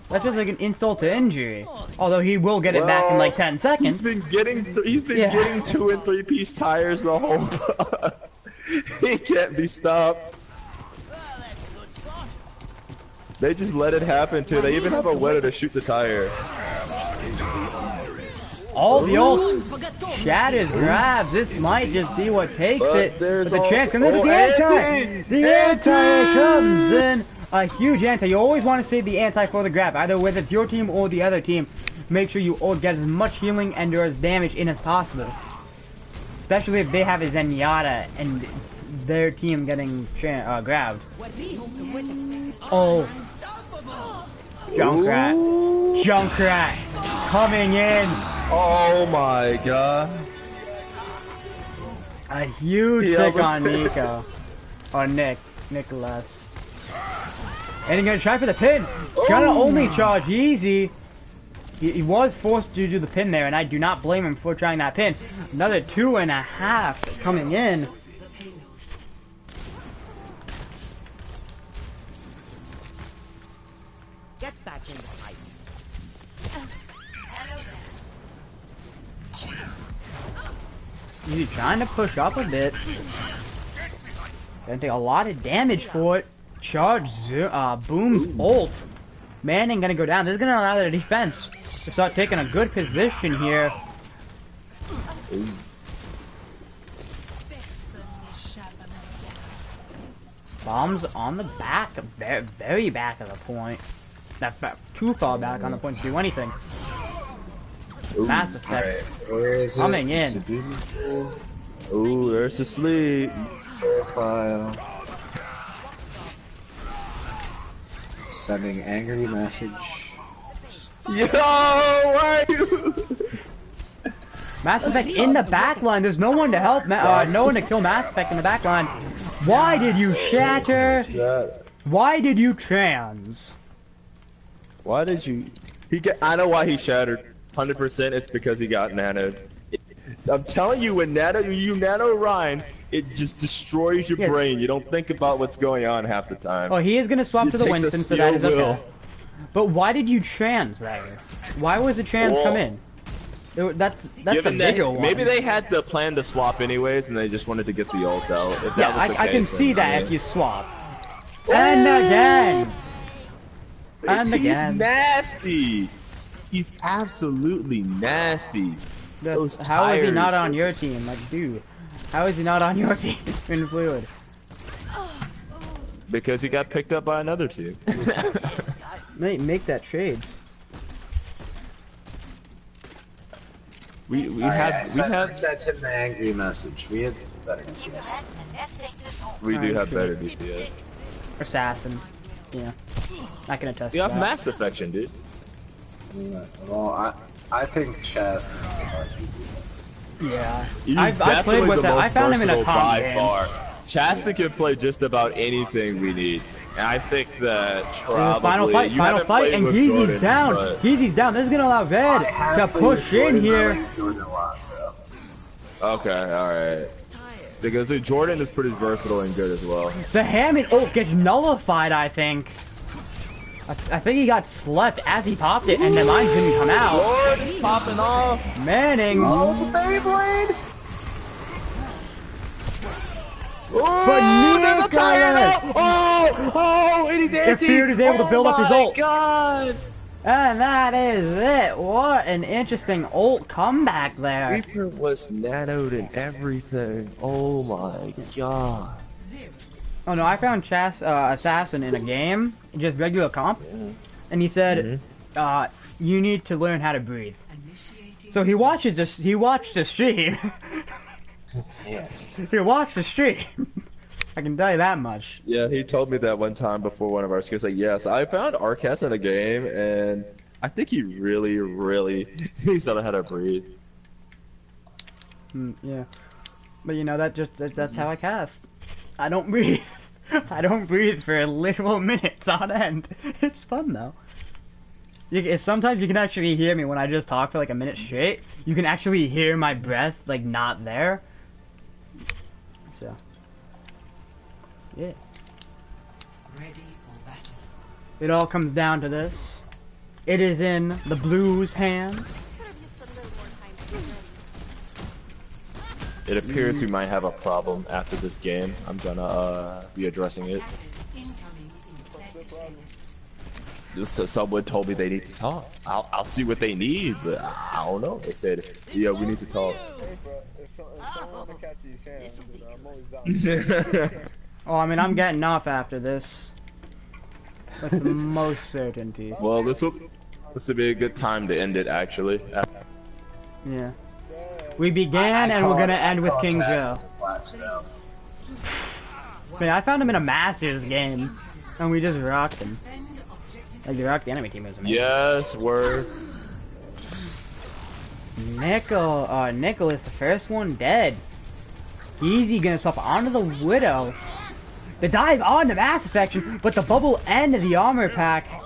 S1: That's just like an insult to injury. Although he will get it back in like 10
S9: He's
S1: seconds.
S9: been getting
S1: Yeah.
S9: getting 2 and 3 piece tires the whole. He can't be stopped. They just let it happen too. They even have a weather to shoot the tire.
S1: All the ult. Shatters grabs. This might just be what takes
S9: But
S1: it.
S9: there's
S1: But the chance comes in.
S9: also-
S1: The anti.
S9: Anti!
S1: The anti comes in. A huge anti. You always want to save the anti for the grab. Either whether it's your team or the other team. Make sure you all get as much healing and or as damage in as possible. Especially if they have a Zenyatta and their team getting grabbed. Oh. Junkrat. Junkrat. Coming in.
S9: Oh my god.
S1: A huge
S9: He
S1: pick
S9: almost-
S1: on Nico. Or Nicholas. And he's gonna try for the pin. Gonna only charge easy. He was forced to do the pin there, and I do not blame him for trying that pin. Another 2.5 coming in.
S7: Get back in the fight.
S1: He's trying to push up a bit. Gonna take a lot of damage for it. Charge, Boom's ult. Manning gonna go down. This is gonna allow their defense to start taking a good position here. Bombs on the back, very back of the point. That's too far back on the point to do anything. Mass Effect coming in.
S9: Ooh, there's the sleep.
S4: Profile. Sending angry message.
S9: Yo, why are you?
S1: Mass Effect in the back line. There's no one to help. No one to kill Mass Effect in the back line. Why did you shatter? Why did you trans?
S9: Why did you? I know why he shattered. 100%. It's because he got nanoed. I'm telling you, when you nano Ryan, it just destroys your brain. You don't think about what's going on half the time.
S1: Oh, he is gonna swap to the Winston, so that is okay. But why did you trans there? Why was the trans come in? That's the bigger one.
S9: Maybe they had the plan to swap anyways, and they just wanted to get the ult out. If that was the case,
S1: I can see that if you swap. And again! And again.
S9: He's nasty! He's absolutely nasty.
S1: How is he not on your team? Like, dude, how is he not on your team in Fluid?
S9: Because he got picked up by another team.
S1: Make that trade.
S4: We had sent him the angry message. We had better DPS.
S9: We do have better DPS.
S1: Assassin. Yeah. I can attest to
S9: You have
S1: that.
S9: Mass Affection, dude.
S4: Yeah, well, I think Chast has DPS.
S1: Yeah.
S9: He's
S1: I played with him. I found him in a comp
S9: by
S1: game.
S9: far. Chasta can play just about anything we need. And I think that probably...
S1: Final fight, and Geezy's down.
S9: But...
S1: Geezy's down. This is going to allow Red to push in here.
S9: Okay, alright. Because Jordan is pretty versatile and good as well.
S1: The Hammond ult gets nullified, I think. I think he got slept as he popped it, and the mine couldn't come out.
S9: Lord is popping off.
S1: Manning.
S4: Oh, the Beyblade!
S9: Oh, there's a tie-in! Oh, and he's anti!
S1: If Feared is able to build up his ult.
S9: God!
S1: And that is it. What an interesting ult comeback there.
S9: Reaper was nanoed and everything. Oh my god.
S1: Oh no, I found Assassin in a game, just regular comp, and he said, you need to learn how to breathe. So he watched the stream.
S4: Yes.
S1: He watched the stream. I can tell you that much.
S9: Yeah, he told me that one time before one of our skills. Like, yes, I found Arcas in a game, and I think he really needs to learn how to breathe.
S1: Yeah, but you know that's how I cast. I don't breathe. I don't breathe for literal minutes on end. It's fun though. Sometimes you can actually hear me when I just talk for like a minute straight. You can actually hear my breath like not there. So, yeah.
S3: Ready for battle.
S1: It all comes down to this. It is in the Blues' hands.
S9: It appears we might have a problem after this game. I'm gonna be addressing it. Someone told me they need to talk. I'll see what they need, but I don't know. They said, yeah, we need to talk.
S2: Hey, bro, if someone wants to catch these hands, I'm always down.
S1: Oh, I mean, I'm getting off after this. With the most certainty.
S9: Well, this will be a good time to end it, actually.
S1: Yeah. We began and we're gonna end with King Joe. Man, I found him in a Masters game, and we just rocked him. Like, you rocked the enemy team, isn't it?
S9: Yes, word.
S1: Nickel is the first one dead. Easy gonna swap onto the Widow. The dive on the Mass Affection, but the bubble and the armor pack.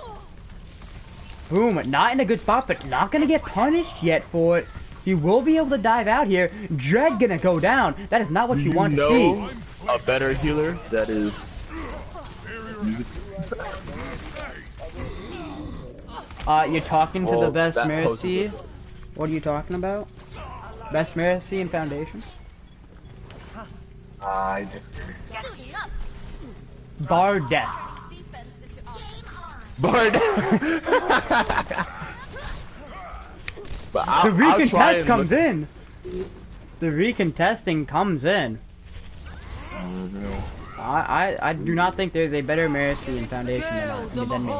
S1: Boom, not in a good spot, but not gonna get punished yet for it. He will be able to dive out here. Dread gonna go down. That is not what you want to see.
S9: A better healer that is.
S1: You're talking to the best
S9: that poses
S1: Mercy.
S9: a-
S1: What are you talking about? Best Mercy in Foundation?
S4: I disagree.
S1: Bar Death.
S9: Bard. But
S1: The
S9: I'll try
S1: recontest
S9: and
S1: comes
S9: look-
S1: in. The recontesting comes in. I do not think there's a better Mercy in Foundation than me.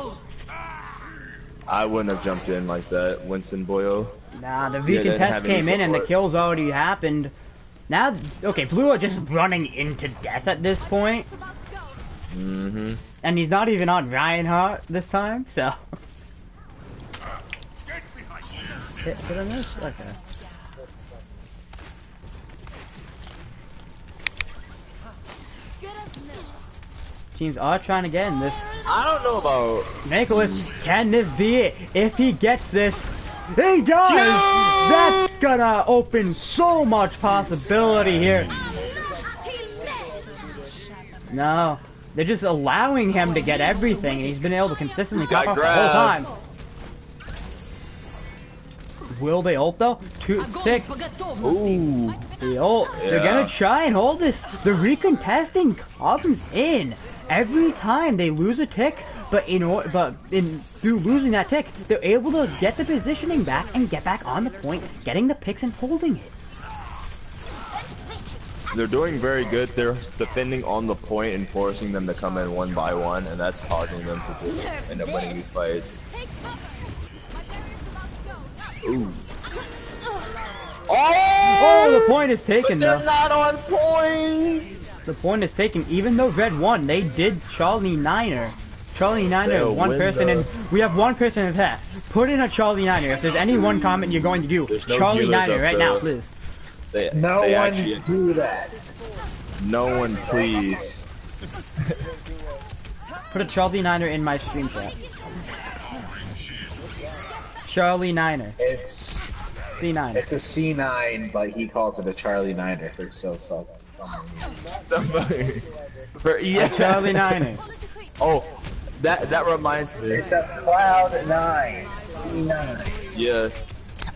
S9: I wouldn't have jumped in like that, Winston Boyo.
S1: Nah, the
S9: Yeah, didn't
S1: recontest
S9: have any
S1: came in and the
S9: support.
S1: kills already happened. Now, okay, Blue are just running into death at this point.
S9: Mm-hmm.
S1: And he's not even on Reinhardt this time, so. Hit on this? Okay. Teams are trying to get in this.
S9: I don't know about
S1: Nicholas, can this be it? If he gets this, he does! That's gonna open so much possibility here. No, they're just allowing him to get everything, and he's been able to consistently
S9: Got
S1: pop off the whole
S9: grabbed.
S1: time. Will they ult though? 2-6.
S9: Ooh.
S1: The ult. They're
S9: Yeah.
S1: gonna try and hold this. The recontesting comes in every time they lose a tick, but through losing that tick, they're able to get the positioning back and get back on the point, getting the picks and holding it.
S9: They're doing very good. They're defending on the point and forcing them to come in one by one, and that's causing them to just end up winning these fights. Ooh.
S1: Oh, the point is taken
S9: They're
S1: though.
S9: not on point.
S1: The point is taken. Even though Red won, they did Charlie Niner. Charlie Niner,
S9: They'll
S1: one
S9: win
S1: person,
S9: the-
S1: and we have one person in the chat. Put in a Charlie Niner. If there's any one comment you're going to do,
S9: There's no
S1: Charlie
S9: healers
S1: Niner
S9: up
S1: right
S9: there.
S1: now, please.
S4: No
S9: they
S4: one
S9: actually,
S4: do that.
S9: no one, please.
S1: Put a Charlie Niner in my stream chat. Charlie Niner.
S4: It's
S1: C9.
S4: a C9, but he calls it a Charlie Niner for some reason.
S9: Yeah.
S1: Charlie Niner.
S9: Oh, that reminds me.
S4: It's a Cloud9 C9.
S9: Yeah.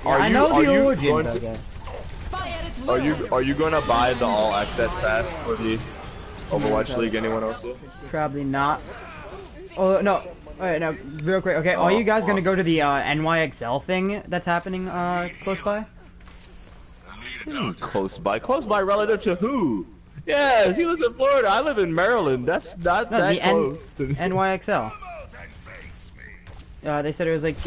S1: I know the origin
S9: going
S1: of
S9: to,
S1: that.
S9: Are you gonna buy the all access pass for the Overwatch League? Anyone else? Do?
S1: Probably not. Oh no. Alright, no, real quick. Okay, are you guys gonna go to the NYXL thing that's happening close by?
S9: Close by relative to who? Yes, he lives in Florida. I live in Maryland. That's not
S1: No,
S9: that
S1: the
S9: close to me.
S1: NYXL. They said it was like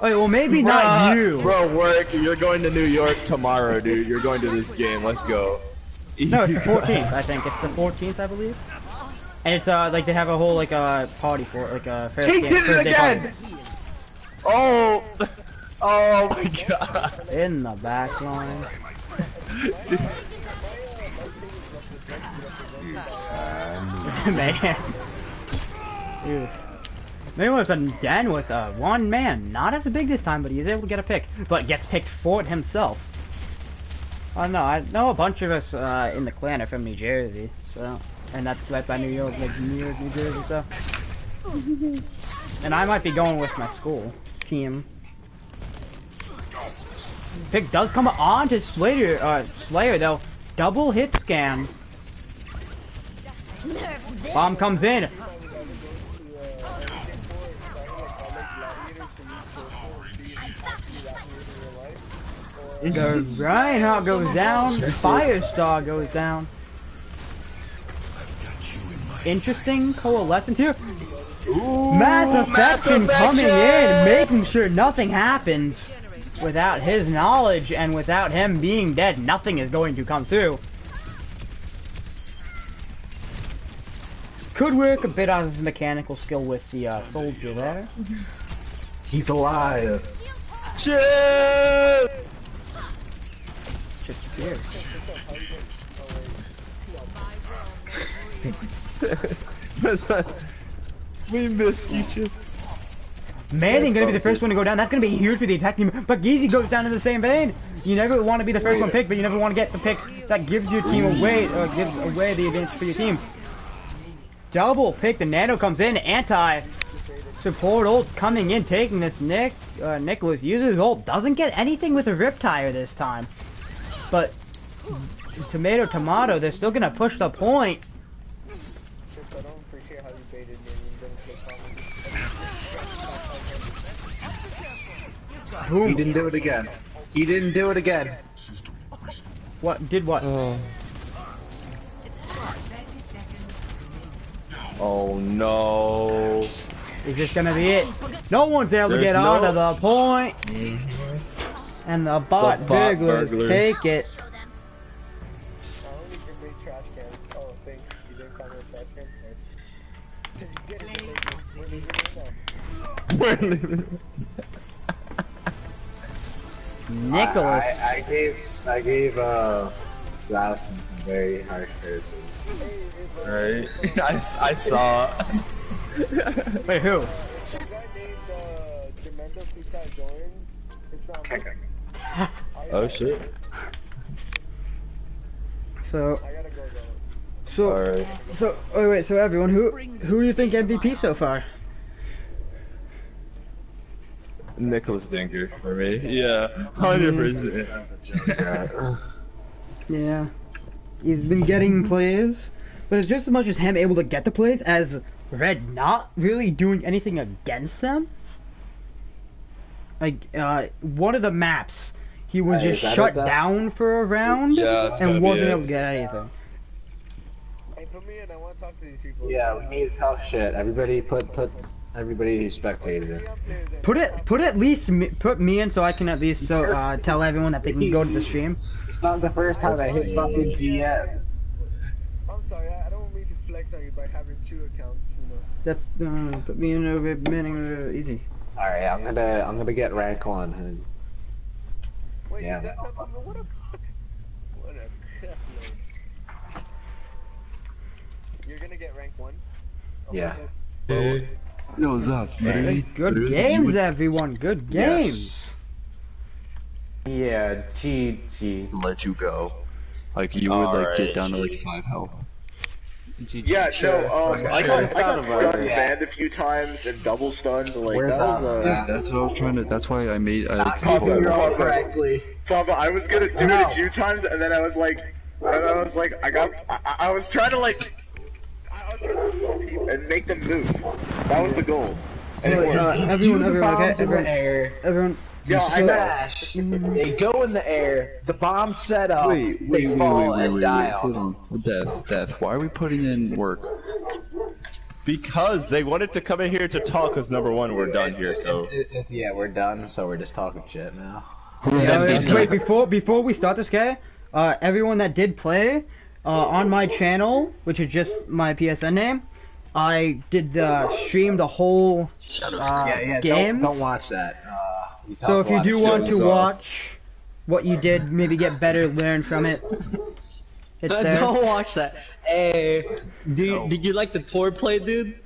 S1: Wait, well maybe not you.
S9: Bro, work. You're going to New York tomorrow, dude. You're going to this game. Let's go.
S1: No, it's the 14th. I think it's the 14th, I believe. And it's like they have a whole like party for it, like a
S9: He did it
S1: Thursday
S9: again! Oh! Oh my god!
S1: party. In the back line. Man. Dude. Maybe was again with one man. Not as big this time, but he's able to get a pick. But gets picked for it himself. Oh no, I know a bunch of us in the clan are from New Jersey, so and that's right by New York, like New York, New Jersey, so. And I might be going with my school team. Pick does come on to Slayer though. Double hit scan. Bomb comes in. The Reinhardt goes down. Firestar goes down. Interesting coalescence here.
S9: Ooh,
S1: Mass Affection coming in, making sure nothing happens. Without his knowledge and without him being dead, nothing is going to come through. Could work a bit on his mechanical skill with the soldier there.
S4: He's alive.
S9: Shit!
S1: Just here.
S6: We missed you, Chip.
S1: Manning gonna be the first one to go down. That's gonna be huge for the attack team. But Geezy goes down in the same vein. You never want to be the first one picked, but you never want to get the pick that gives your team away, or gives away the advantage for your team. Double pick. The Nano comes in. Anti support ult's coming in, taking this. Nicholas uses ult. Doesn't get anything with a Riptire this time. But tomato, they're still gonna push the point.
S2: I don't appreciate how you baited me and
S1: Boom.
S4: He didn't do it again. He didn't do it again.
S1: What? Did what?
S6: Oh no.
S1: Is this gonna be it? No one's able to get onto the point. And the bot burglars take it.
S2: I only can make trash cans. Oh, thanks. You didn't call me a trash can? Nice. We're leaving
S1: Nicholas.
S4: I gave Laston some very harsh criticism.
S6: Right. I saw.
S1: Wait, who?
S2: The guy named Demendo Pitai Doran. It's not me.
S6: Oh shit.
S1: So,
S2: I gotta go though.
S1: so,
S6: Alright.
S1: so. Oh wait. So everyone, who do you think MVP so far?
S6: Nicholas Dinker for me. Yeah, 100%.
S1: Yeah, he's been getting plays, but it's just as much as him able to get the plays as Red not really doing anything against them. Like, one of the maps, he was just shut down for a round and wasn't able to get anything.
S2: Hey, put me in. I want to talk to these people.
S4: Yeah, we need to talk shit. Everybody put everybody who spectated it.
S1: Put me in so I can at least tell everyone that they can go to the stream.
S4: It's not the first time I hit fucking GM.
S2: I'm sorry, I don't mean to flex on you by having 2 accounts, you know.
S1: That's put me in over Manning easy.
S4: Alright, I'm gonna get rank 1 and
S2: Wait,
S4: yeah.
S2: that's not what a cuckload. You're gonna get rank 1? Okay,
S4: yeah.
S10: No, Zaz, literally.
S1: Good games, everyone. Good games.
S11: Yeah, GG.
S10: Let you go. Like you would like get down to like 5 health.
S12: Yeah, no, I got stunned banned a few times and double stunned. Like that was
S10: Yeah, that's what I was trying to. That's why I made.
S4: correctly.
S12: Papa, I was gonna do it a few times, and then I was like, I was trying to like, and make them move. That was the goal. And it worked.
S1: Everyone.
S4: Yeah, I smash. They go in the air. The bomb set up. They fall and die off.
S10: Hold on, Death. Why are we putting in work?
S6: Because they wanted to come in here to talk. Cause number one, we're done here. So
S4: yeah, we're done. So we're just talking shit now.
S1: Wait, before we start this guy, everyone that did play, on my channel, which is just my PSN name, I did stream the whole games.
S4: Don't watch that.
S1: So if you do want to watch what you did, maybe get better, learn from it. It's there.
S13: Don't watch that. Hey, did you like the Tor play, dude?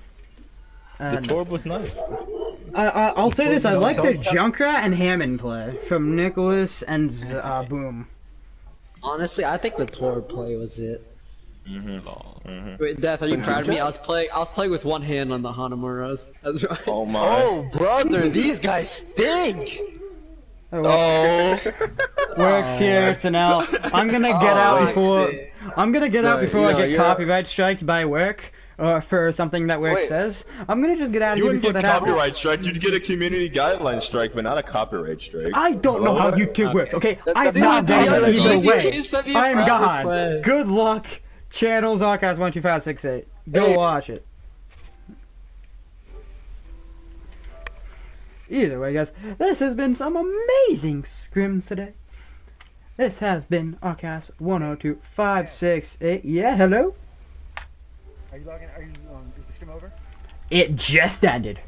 S6: the Torb was nice.
S1: I'll say this: I like the Junkrat and Hammond play from Nicholas and Boom.
S13: Honestly, I think the Tor play was it. Wait, Death, are you
S1: The
S13: proud of me?
S1: Junkrat?
S13: I was playing with one hand on the Hanamuras. That's right.
S6: Oh my.
S13: Oh, brother, these guys stink.
S1: Works here, Tanel. I'm gonna get out before. I'm gonna get out before I get copyright striked by Work. For something that Work says. I'm gonna just get out of
S6: You
S1: here
S6: wouldn't
S1: before
S6: get
S1: that happens.
S6: copyright strike, you'd get a community guideline strike, but not a copyright strike.
S1: I don't know how YouTube works, okay? I'm
S6: That's
S1: not
S6: not
S1: there
S6: the
S1: either
S6: other
S1: way.
S6: case of your
S1: I am
S6: friend
S1: God.
S6: request.
S1: Good luck. Channels Archives 12568. Go watch it. Either way, guys, this has been some amazing scrims today. This has been Arcast 102568. Yeah, hello?
S14: Are you logging? Is the stream over?
S1: It just ended.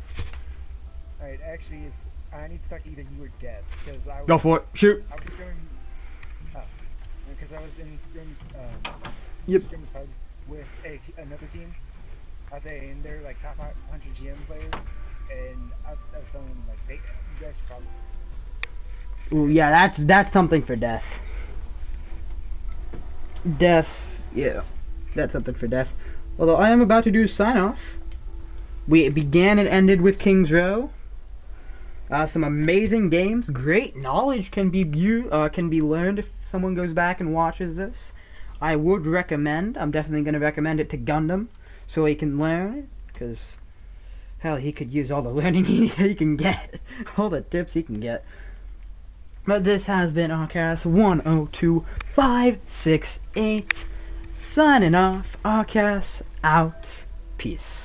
S14: Alright, actually, I need to talk to either you or Dev, because I was...
S1: Go for it. Shoot.
S14: I was scrimming... Oh. Because I was in scrims,
S1: Yep.
S14: scrims pubs with another team, I was saying they're like top 100 GM players, and I was telling them like you guys should probably.
S1: Ooh, yeah, that's something for Death. Death, yeah, that's something for Death. Although I am about to do a sign off. We began and ended with Kings Row. Some amazing games. Great knowledge can be learned if someone goes back and watches this. I would recommend. I'm definitely going to recommend it to Gundam, so he can learn. Because hell, he could use all the learning he can get, all the tips he can get. But this has been Arcast 102568. Signing off. Arcast out. Peace.